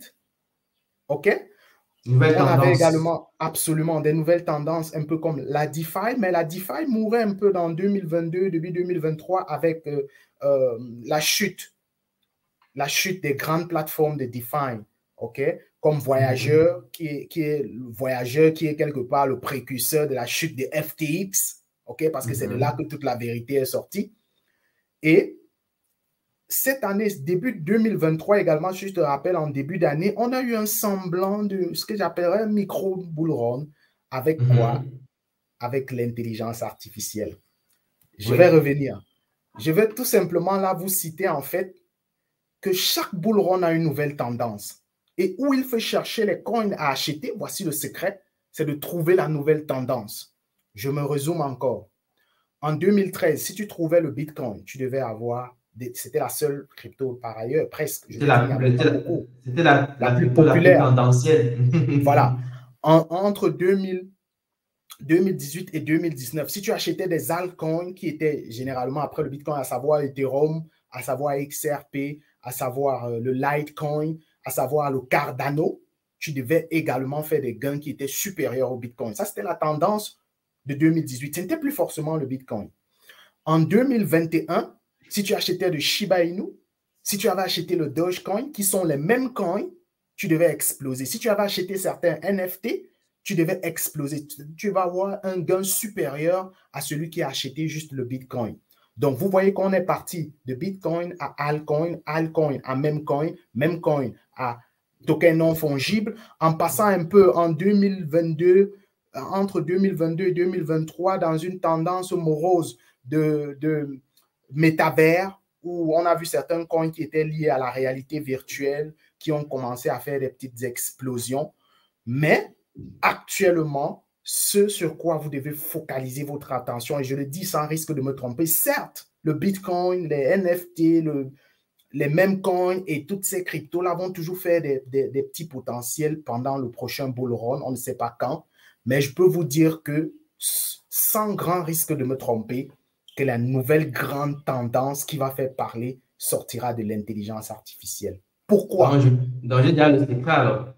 S1: OK? On avait également absolument des nouvelles tendances, un peu comme la DeFi, mais la DeFi mourait un peu dans 2022, début 2023, avec la chute des grandes plateformes de DeFi, OK? Comme Voyager, qui est quelque part le précurseur de la chute des FTX, OK? Parce que c'est de là que toute la vérité est sortie. Et cette année, début 2023 également, si je te rappelle, en début d'année, on a eu un semblant de ce que j'appellerais un micro bull run. Avec quoi? Avec l'intelligence artificielle. Je vais revenir. Je vais tout simplement là vous citer en fait que chaque bull run a une nouvelle tendance. Et où il faut chercher les coins à acheter, voici le secret, c'est de trouver la nouvelle tendance. Je me résume encore. En 2013, si tu trouvais le Bitcoin, tu devais avoir, c'était la seule crypto par ailleurs, presque.
S2: C'était la
S1: plus
S2: crypto la plus
S1: populaire.
S2: tendancielle.
S1: Voilà. Entre 2018 et 2019, si tu achetais des altcoins qui étaient généralement après le Bitcoin, à savoir Ethereum, à savoir XRP, à savoir le Litecoin, à savoir le Cardano, tu devais également faire des gains qui étaient supérieurs au Bitcoin. Ça, c'était la tendance de 2018. Ce n'était plus forcément le Bitcoin. En 2021, si tu achetais de Shiba Inu, si tu avais acheté le Dogecoin, qui sont les mêmes coins, tu devais exploser. Si tu avais acheté certains NFT, tu devais exploser. Tu vas avoir un gain supérieur à celui qui a acheté juste le Bitcoin. Donc, vous voyez qu'on est parti de Bitcoin à altcoin, altcoin à Memecoin à token non fongible, en passant un peu en 2022, entre 2022 et 2023, dans une tendance morose de métavers, où on a vu certains coins qui étaient liés à la réalité virtuelle, qui ont commencé à faire des petites explosions. Mais actuellement, ce sur quoi vous devez focaliser votre attention, et je le dis sans risque de me tromper, certes, le Bitcoin, les NFT, les mêmes coins et toutes ces cryptos-là vont toujours faire des petits potentiels pendant le prochain bull run, on ne sait pas quand, mais je peux vous dire que sans grand risque de me tromper, que la nouvelle grande tendance qui va faire parler sortira de l'intelligence artificielle. Pourquoi?
S2: Donc, j'ai déjà le secret alors.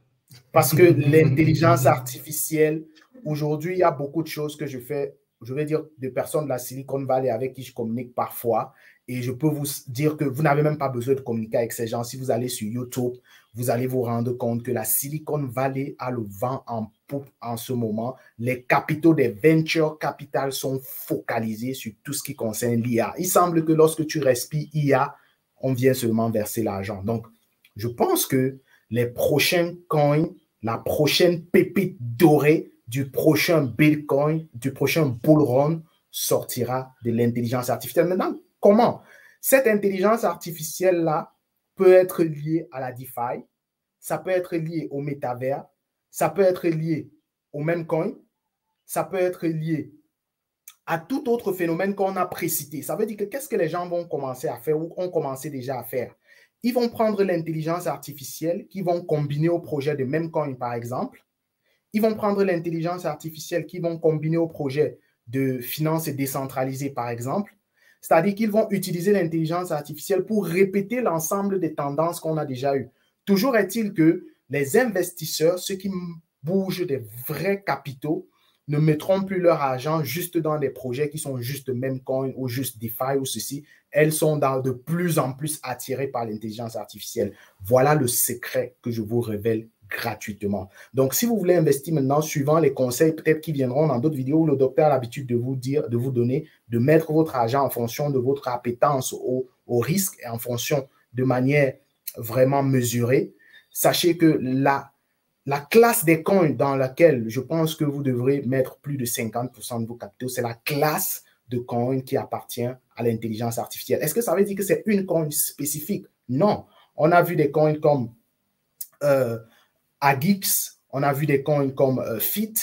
S1: Parce que l'intelligence artificielle, aujourd'hui, il y a beaucoup de choses que je fais, je vais dire, de personnes de la Silicon Valley avec qui je communique parfois. Et je peux vous dire que vous n'avez même pas besoin de communiquer avec ces gens. Si vous allez sur YouTube, vous allez vous rendre compte que la Silicon Valley a le vent en poupe en ce moment. Les capitaux des venture capital sont focalisés sur tout ce qui concerne l'IA. Il semble que lorsque tu respires IA, on vient seulement verser l'argent. Donc, je pense que les prochains coins, la prochaine pépite dorée du prochain Bitcoin, du prochain bull run sortira de l'intelligence artificielle. Maintenant, comment? Cette intelligence artificielle-là peut être liée à la DeFi, ça peut être lié au métavers, ça peut être lié au même coin, ça peut être lié à tout autre phénomène qu'on a précité. Ça veut dire que qu'est-ce que les gens vont commencer à faire ou ont commencé déjà à faire? Ils vont prendre l'intelligence artificielle qu'ils vont combiner au projet de Memecoin, par exemple. Ils vont prendre l'intelligence artificielle qu'ils vont combiner au projet de finances décentralisées, par exemple. C'est-à-dire qu'ils vont utiliser l'intelligence artificielle pour répéter l'ensemble des tendances qu'on a déjà eues. Toujours est-il que les investisseurs, ceux qui bougent des vrais capitaux, ne mettront plus leur argent juste dans des projets qui sont juste Memecoin ou juste DeFi ou ceci. Elles sont de plus en plus attirées par l'intelligence artificielle. Voilà le secret que je vous révèle gratuitement. Donc, si vous voulez investir maintenant, suivant les conseils peut-être qui viendront dans d'autres vidéos où le docteur a l'habitude de vous dire, de vous donner, de mettre votre argent en fonction de votre appétence au risque et en fonction de manière vraiment mesurée, sachez que la classe des coins dans laquelle je pense que vous devrez mettre plus de 50% de vos capitaux, c'est la classe de coins qui appartient à l'intelligence artificielle. Est-ce que ça veut dire que c'est une coin spécifique? Non. On a vu des coins comme Agix, on a vu des coins comme FIT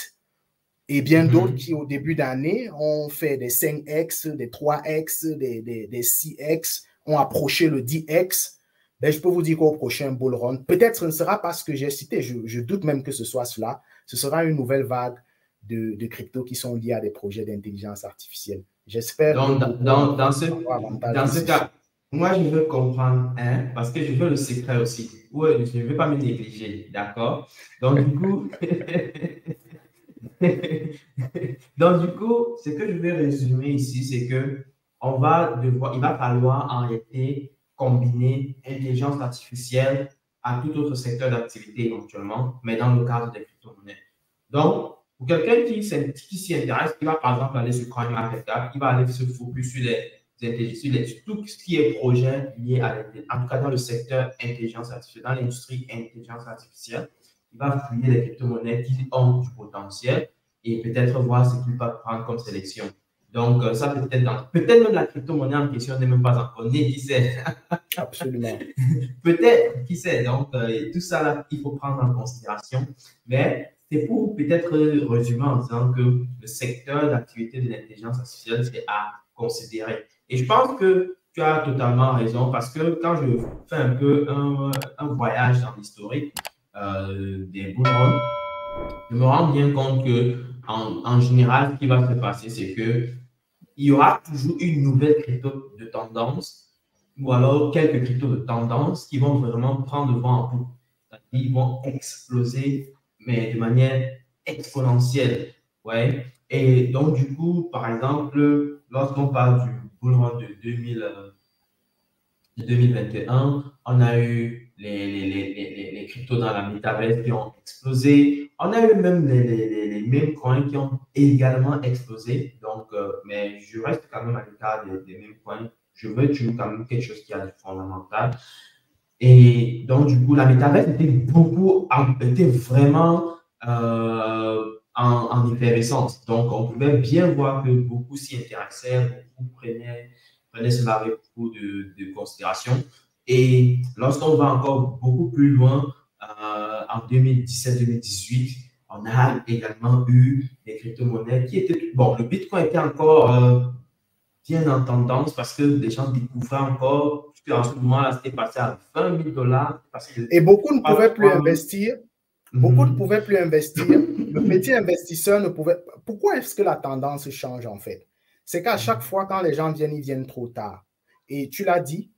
S1: et bien d'autres qui, au début d'année, ont fait des 5X, des 3X, des 6X, ont approché le 10X. Ben, je peux vous dire qu'au prochain bull run, peut-être ce ne sera pas ce que j'ai cité, je doute même que ce soit cela, ce sera une nouvelle vague de crypto qui sont liés à des projets d'intelligence artificielle. J'espère que
S2: dans ce cas, moi je veux comprendre, parce que je veux le secret aussi. Ouais, je ne veux pas me négliger, d'accord? Donc du coup, ce que je vais résumer ici, c'est que il va falloir en réalité combiner intelligence artificielle à tout autre secteur d'activité éventuellement, mais dans le cadre des crypto-monnaies. Donc, pour quelqu'un qui s'y intéresse, il va par exemple aller sur CoinMarketCap, il va aller se focus sur tout ce qui est projet lié en tout cas dans le secteur intelligence artificielle, dans l'industrie intelligence artificielle. Il va fouiller les crypto-monnaies qui ont du potentiel et peut-être voir ce qu'il va prendre comme sélection. Donc, ça peut-être même la crypto-monnaie en question n'est même pas encore née, qui sait?
S1: Absolument.
S2: Peut-être, qui sait? Donc, tout ça, là, il faut prendre en considération. Mais c'est pour peut-être résumer en disant que le secteur d'activité de l'intelligence artificielle, c'est à considérer. Et je pense que tu as totalement raison parce que quand je fais un peu un voyage dans l'historique des bull runs, je me rends bien compte que en général, ce qui va se passer, c'est que il y aura toujours une nouvelle crypto de tendance ou alors quelques cryptos de tendance qui vont vraiment prendre le vent en poupe. Ils vont exploser, mais de manière exponentielle. Ouais. Et donc, du coup, par exemple, lorsqu'on parle du bull run de 2021, on a eu les cryptos dans la métaverse qui ont explosé. On a eu même les meme coins qui ont également explosé. Donc, mais je reste quand même à l'écart des meme coins. Je veux toujours quand même quelque chose qui a du fondamental. Et donc, du coup, la métaverse était vraiment en effervescence. Donc, on pouvait bien voir que beaucoup s'y intéressaient, beaucoup prenaient cela avec beaucoup de considération. Et lorsqu'on va encore beaucoup plus loin, en 2017-2018, on a également eu des crypto-monnaies qui étaient... Bon, le Bitcoin était encore bien en tendance parce que les gens découvraient encore, puisque en ce moment-là, c'était passé à 20 000 dollars.
S1: Et beaucoup ne pouvaient plus investir. Beaucoup ne pouvaient plus investir. Le petit investisseur ne pouvait... Pourquoi est-ce que la tendance change en fait? C'est qu'à chaque fois, quand les gens viennent, ils viennent trop tard. Et tu l'as dit,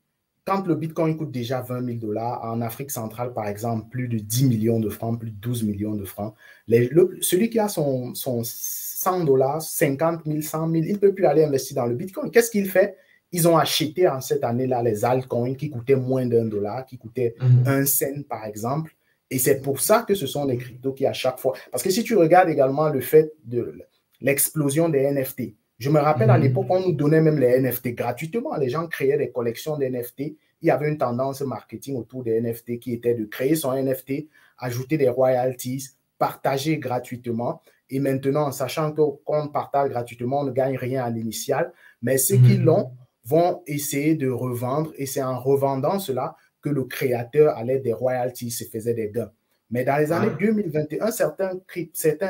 S1: quand le Bitcoin coûte déjà 20 000 dollars, en Afrique centrale, par exemple, plus de 10 millions de francs, plus de 12 millions de francs, celui qui a son 100 dollars, 50 000, 100 000, il ne peut plus aller investir dans le Bitcoin. Qu'est-ce qu'il fait? Ils ont acheté en cette année-là les altcoins qui coûtaient moins d'un dollar, qui coûtaient un cent par exemple. Et c'est pour ça que ce sont des cryptos qui, à chaque fois... Parce que si tu regardes également le fait de l'explosion des NFT, je me rappelle à l'époque, on nous donnait même les NFT gratuitement. Les gens créaient des collections d'NFT. Il y avait une tendance marketing autour des NFT qui était de créer son NFT, ajouter des royalties, partager gratuitement. Et maintenant, en sachant qu'on partage gratuitement, on ne gagne rien à l'initial. Mais ceux qui l'ont vont essayer de revendre. Et c'est en revendant cela que le créateur, à l'aide des royalties, se faisait des gains. Mais dans les années 2021, certains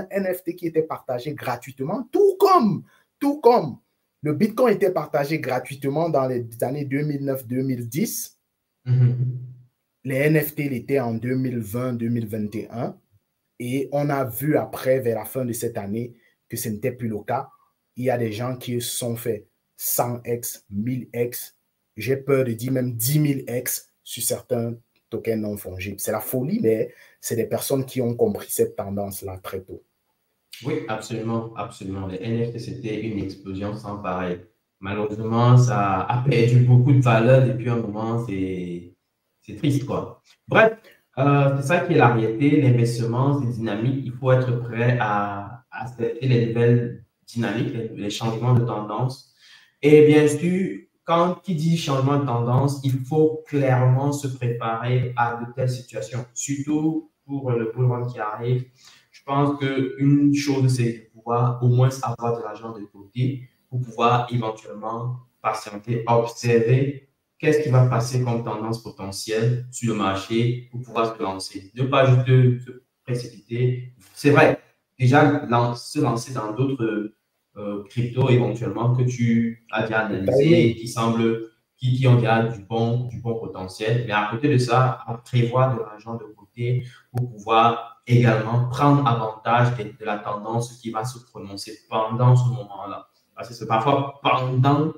S1: NFT qui étaient partagés gratuitement, tout comme le Bitcoin était partagé gratuitement dans les années 2009-2010, les NFT l'étaient en 2020-2021, et on a vu après, vers la fin de cette année, que ce n'était plus le cas. Il y a des gens qui se sont fait 100x, 1000x, j'ai peur de dire même 10 000x sur certains tokens non fongibles. C'est la folie, mais c'est des personnes qui ont compris cette tendance-là très tôt.
S2: Oui, absolument, absolument. Les NFT, c'était une explosion sans pareil. Malheureusement, ça a perdu beaucoup de valeur depuis un moment. C'est triste, quoi. Bref, c'est ça qui est la réalité. L'investissement, c'est dynamique. Il faut être prêt à accepter les nouvelles dynamiques, les changements de tendance. Et bien sûr, quand qui dit changement de tendance, il faut clairement se préparer à de telles situations, surtout pour le bull run qui arrive. Je pense qu'une chose, c'est de pouvoir au moins avoir de l'argent de côté pour pouvoir éventuellement patienter, observer qu'est-ce qui va passer comme tendance potentielle sur le marché pour pouvoir se lancer. Ne pas juste se précipiter. C'est vrai, déjà se lancer dans d'autres cryptos éventuellement que tu as déjà analysé, qui ont déjà du bon potentiel. Mais à côté de ça, à prévoir de l'argent de côté pour pouvoir également prendre avantage de la tendance qui va se prononcer pendant ce moment-là. Parce que c'est parfois pendant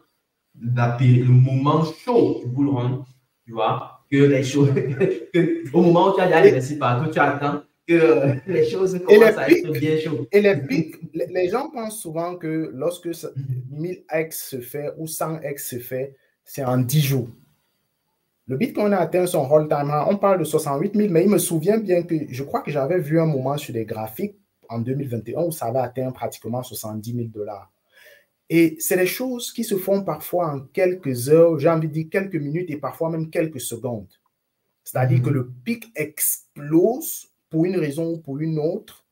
S2: le moment chaud du bull run, tu vois, que les choses, au moment où tu as déjà investi partout, tu attends que les choses commencent à être bien chaudes.
S1: Et les pics, les gens pensent souvent que lorsque 1000x se fait ou 100x se fait, c'est en 10 jours. Le Bitcoin a atteint son all-time high. On parle de 68 000, mais il me souvient bien que je crois que j'avais vu un moment sur des graphiques en 2021 où ça avait atteint pratiquement 70 000 dollars. Et c'est des choses qui se font parfois en quelques heures, j'ai envie de dire quelques minutes et parfois même quelques secondes. C'est-à-dire que le pic explose pour une raison ou pour une autre.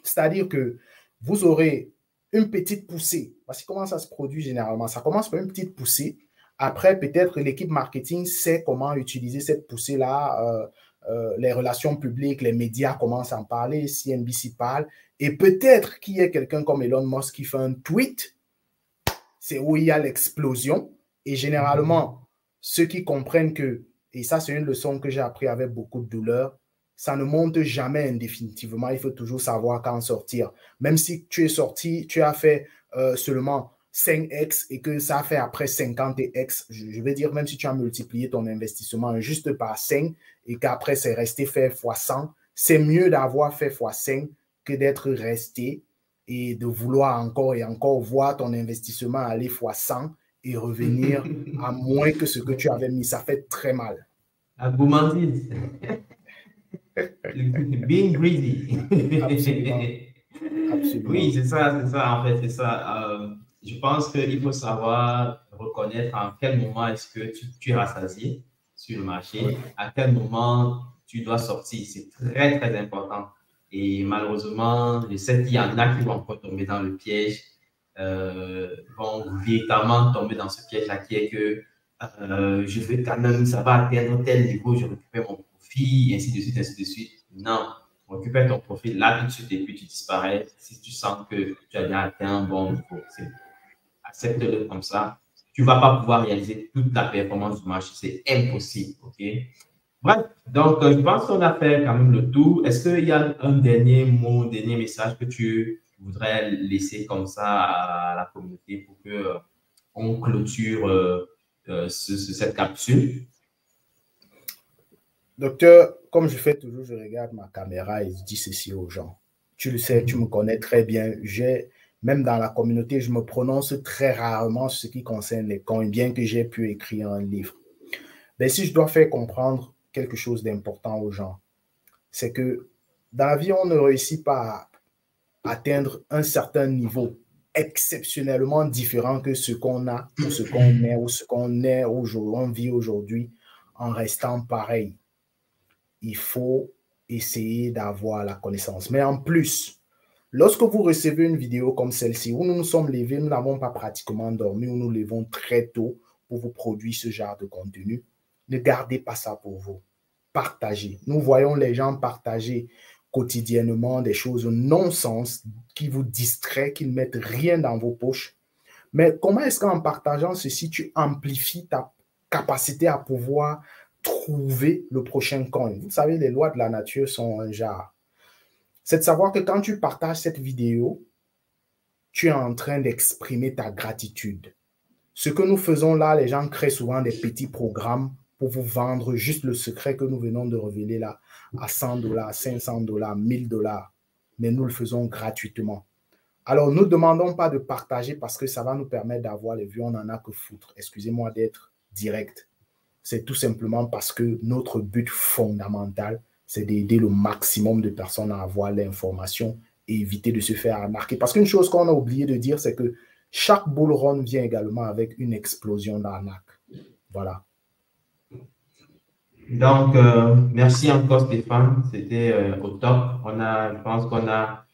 S1: C'est-à-dire que vous aurez une petite poussée. Voici comment ça se produit généralement. Ça commence par une petite poussée. Après, peut-être l'équipe marketing sait comment utiliser cette poussée-là. Les relations publiques, les médias commencent à en parler, CNBC parle. Et peut-être qu'il y ait quelqu'un comme Elon Musk qui fait un tweet. C'est où il y a l'explosion. Et généralement, ceux qui comprennent que, et ça c'est une leçon que j'ai appris avec beaucoup de douleur, ça ne monte jamais indéfinitivement. Il faut toujours savoir quand sortir. Même si tu es sorti, tu as fait seulement 5x et que ça fait après 50x, je vais dire, même si tu as multiplié ton investissement juste par 5 et qu'après c'est resté fait fois 100, c'est mieux d'avoir fait fois 5 que d'être resté et de vouloir encore et encore voir ton investissement aller fois 100 et revenir à moins que ce que tu avais mis. Ça fait très mal.
S2: À gourmandise. Being greedy.
S1: Absolument. Absolument.
S2: Oui, c'est ça, en fait, c'est ça. Je pense qu'il faut savoir reconnaître en quel moment est-ce que tu es rassasié sur le marché, oui. À quel moment tu dois sortir. C'est très, très important. Et malheureusement, je sais qu'il y en a qui vont encore tomber dans le piège, vont véritablement tomber dans ce piège-là qui est que je veux quand même, ça va atteindre tel niveau, je récupère mon profit, ainsi de suite, ainsi de suite. Non, récupère ton profit là tout de suite et puis tu disparais. Si tu sens que tu as bien atteint un bon niveau, accepte-le comme ça. Tu ne vas pas pouvoir réaliser toute la performance du marché, c'est impossible, ok? Bref, donc je pense qu'on a fait quand même le tour. Est-ce qu'il y a un dernier mot, un dernier message que tu voudrais laisser comme ça à la communauté pour qu'on clôture cette capsule?
S1: Docteur, comme je fais toujours, je regarde ma caméra et je dis ceci aux gens. Tu le sais, tu me connais très bien. Même dans la communauté, je me prononce très rarement sur ce qui concerne les coins, bien que j'ai pu écrire un livre. Mais si je dois faire comprendre quelque chose d'important aux gens, c'est que dans la vie, on ne réussit pas à atteindre un certain niveau exceptionnellement différent que ce qu'on a ou ce qu'on est ou ce qu'on est aujourd'hui, on vit aujourd'hui en restant pareil. Il faut essayer d'avoir la connaissance. Mais en plus, lorsque vous recevez une vidéo comme celle-ci, où nous nous sommes levés, nous n'avons pas pratiquement dormi, où nous levons très tôt pour vous produire ce genre de contenu, ne gardez pas ça pour vous. Partagez. Nous voyons les gens partager quotidiennement des choses non-sens qui vous distraient, qui ne mettent rien dans vos poches. Mais comment est-ce qu'en partageant ceci, tu amplifies ta capacité à pouvoir trouver le prochain coin? Vous savez, les lois de la nature sont un genre. C'est de savoir que quand tu partages cette vidéo, tu es en train d'exprimer ta gratitude. Ce que nous faisons là, les gens créent souvent des petits programmes pour vous vendre juste le secret que nous venons de révéler là à $100, $500, $1000. Mais nous le faisons gratuitement. Alors, ne nous demandons pas de partager parce que ça va nous permettre d'avoir les vues. On n'en a que foutre. Excusez-moi d'être direct. C'est tout simplement parce que notre but fondamental, c'est d'aider le maximum de personnes à avoir l'information et éviter de se faire arnaquer. Parce qu'une chose qu'on a oublié de dire, c'est que chaque bull run vient également avec une explosion d'arnaque. Voilà.
S2: Donc, merci encore Stéphane, c'était au top. Je pense qu'on a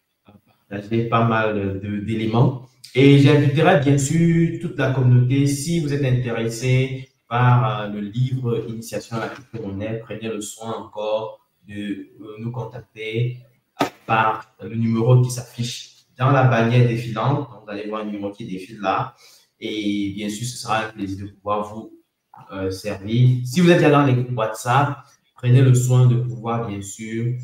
S2: partagé pas mal d'éléments. Et j'inviterai bien sûr toute la communauté, si vous êtes intéressé par le livre Initiation à la crypto-monnaie, prenez le soin encore de nous contacter par le numéro qui s'affiche dans la bannière défilante. Donc, vous allez voir un numéro qui défile là. Et bien sûr, ce sera un plaisir de pouvoir vous servir. Si vous êtes déjà dans les groupes WhatsApp, prenez le soin de pouvoir, bien sûr,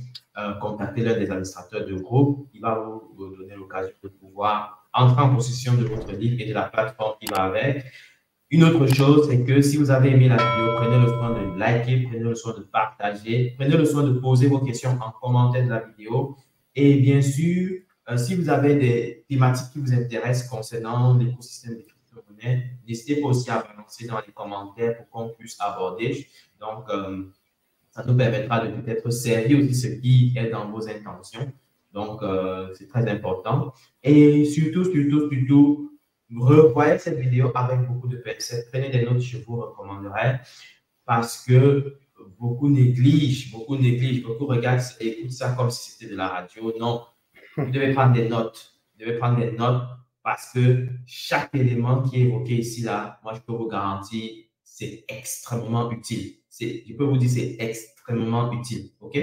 S2: contacter l'un des administrateurs de groupe. Il va vous donner l'occasion de pouvoir entrer en possession de votre livre et de la plateforme qui va avec. Une autre chose, c'est que si vous avez aimé la vidéo, prenez le soin de liker, prenez le soin de partager, prenez le soin de poser vos questions en commentaire de la vidéo. Et bien sûr, si vous avez des thématiques qui vous intéressent concernant l'écosystème des crypto-monnaies, n'hésitez pas aussi à balancer dans les commentaires pour qu'on puisse aborder. Donc, ça nous permettra de peut-être servir aussi ce qui est dans vos intentions. Donc, c'est très important. Et surtout, revoyez cette vidéo avec beaucoup de pincettes. Prenez des notes, je vous recommanderais, parce que beaucoup négligent, beaucoup regardent et écoutent ça comme si c'était de la radio. Non, vous devez prendre des notes. Vous devez prendre des notes parce que chaque élément qui est évoqué ici, là, moi, je peux vous garantir, c'est extrêmement utile. Je peux vous dire, c'est extrêmement utile. OK?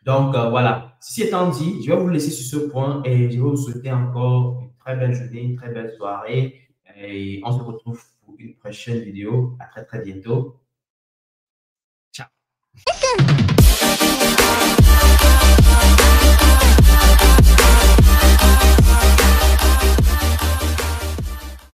S2: Donc, voilà. Ceci étant dit, je vais vous laisser sur ce point et je vais vous souhaiter encore une très belle journée, une très belle soirée. Et on se retrouve pour une prochaine vidéo. À très, très bientôt. Ciao.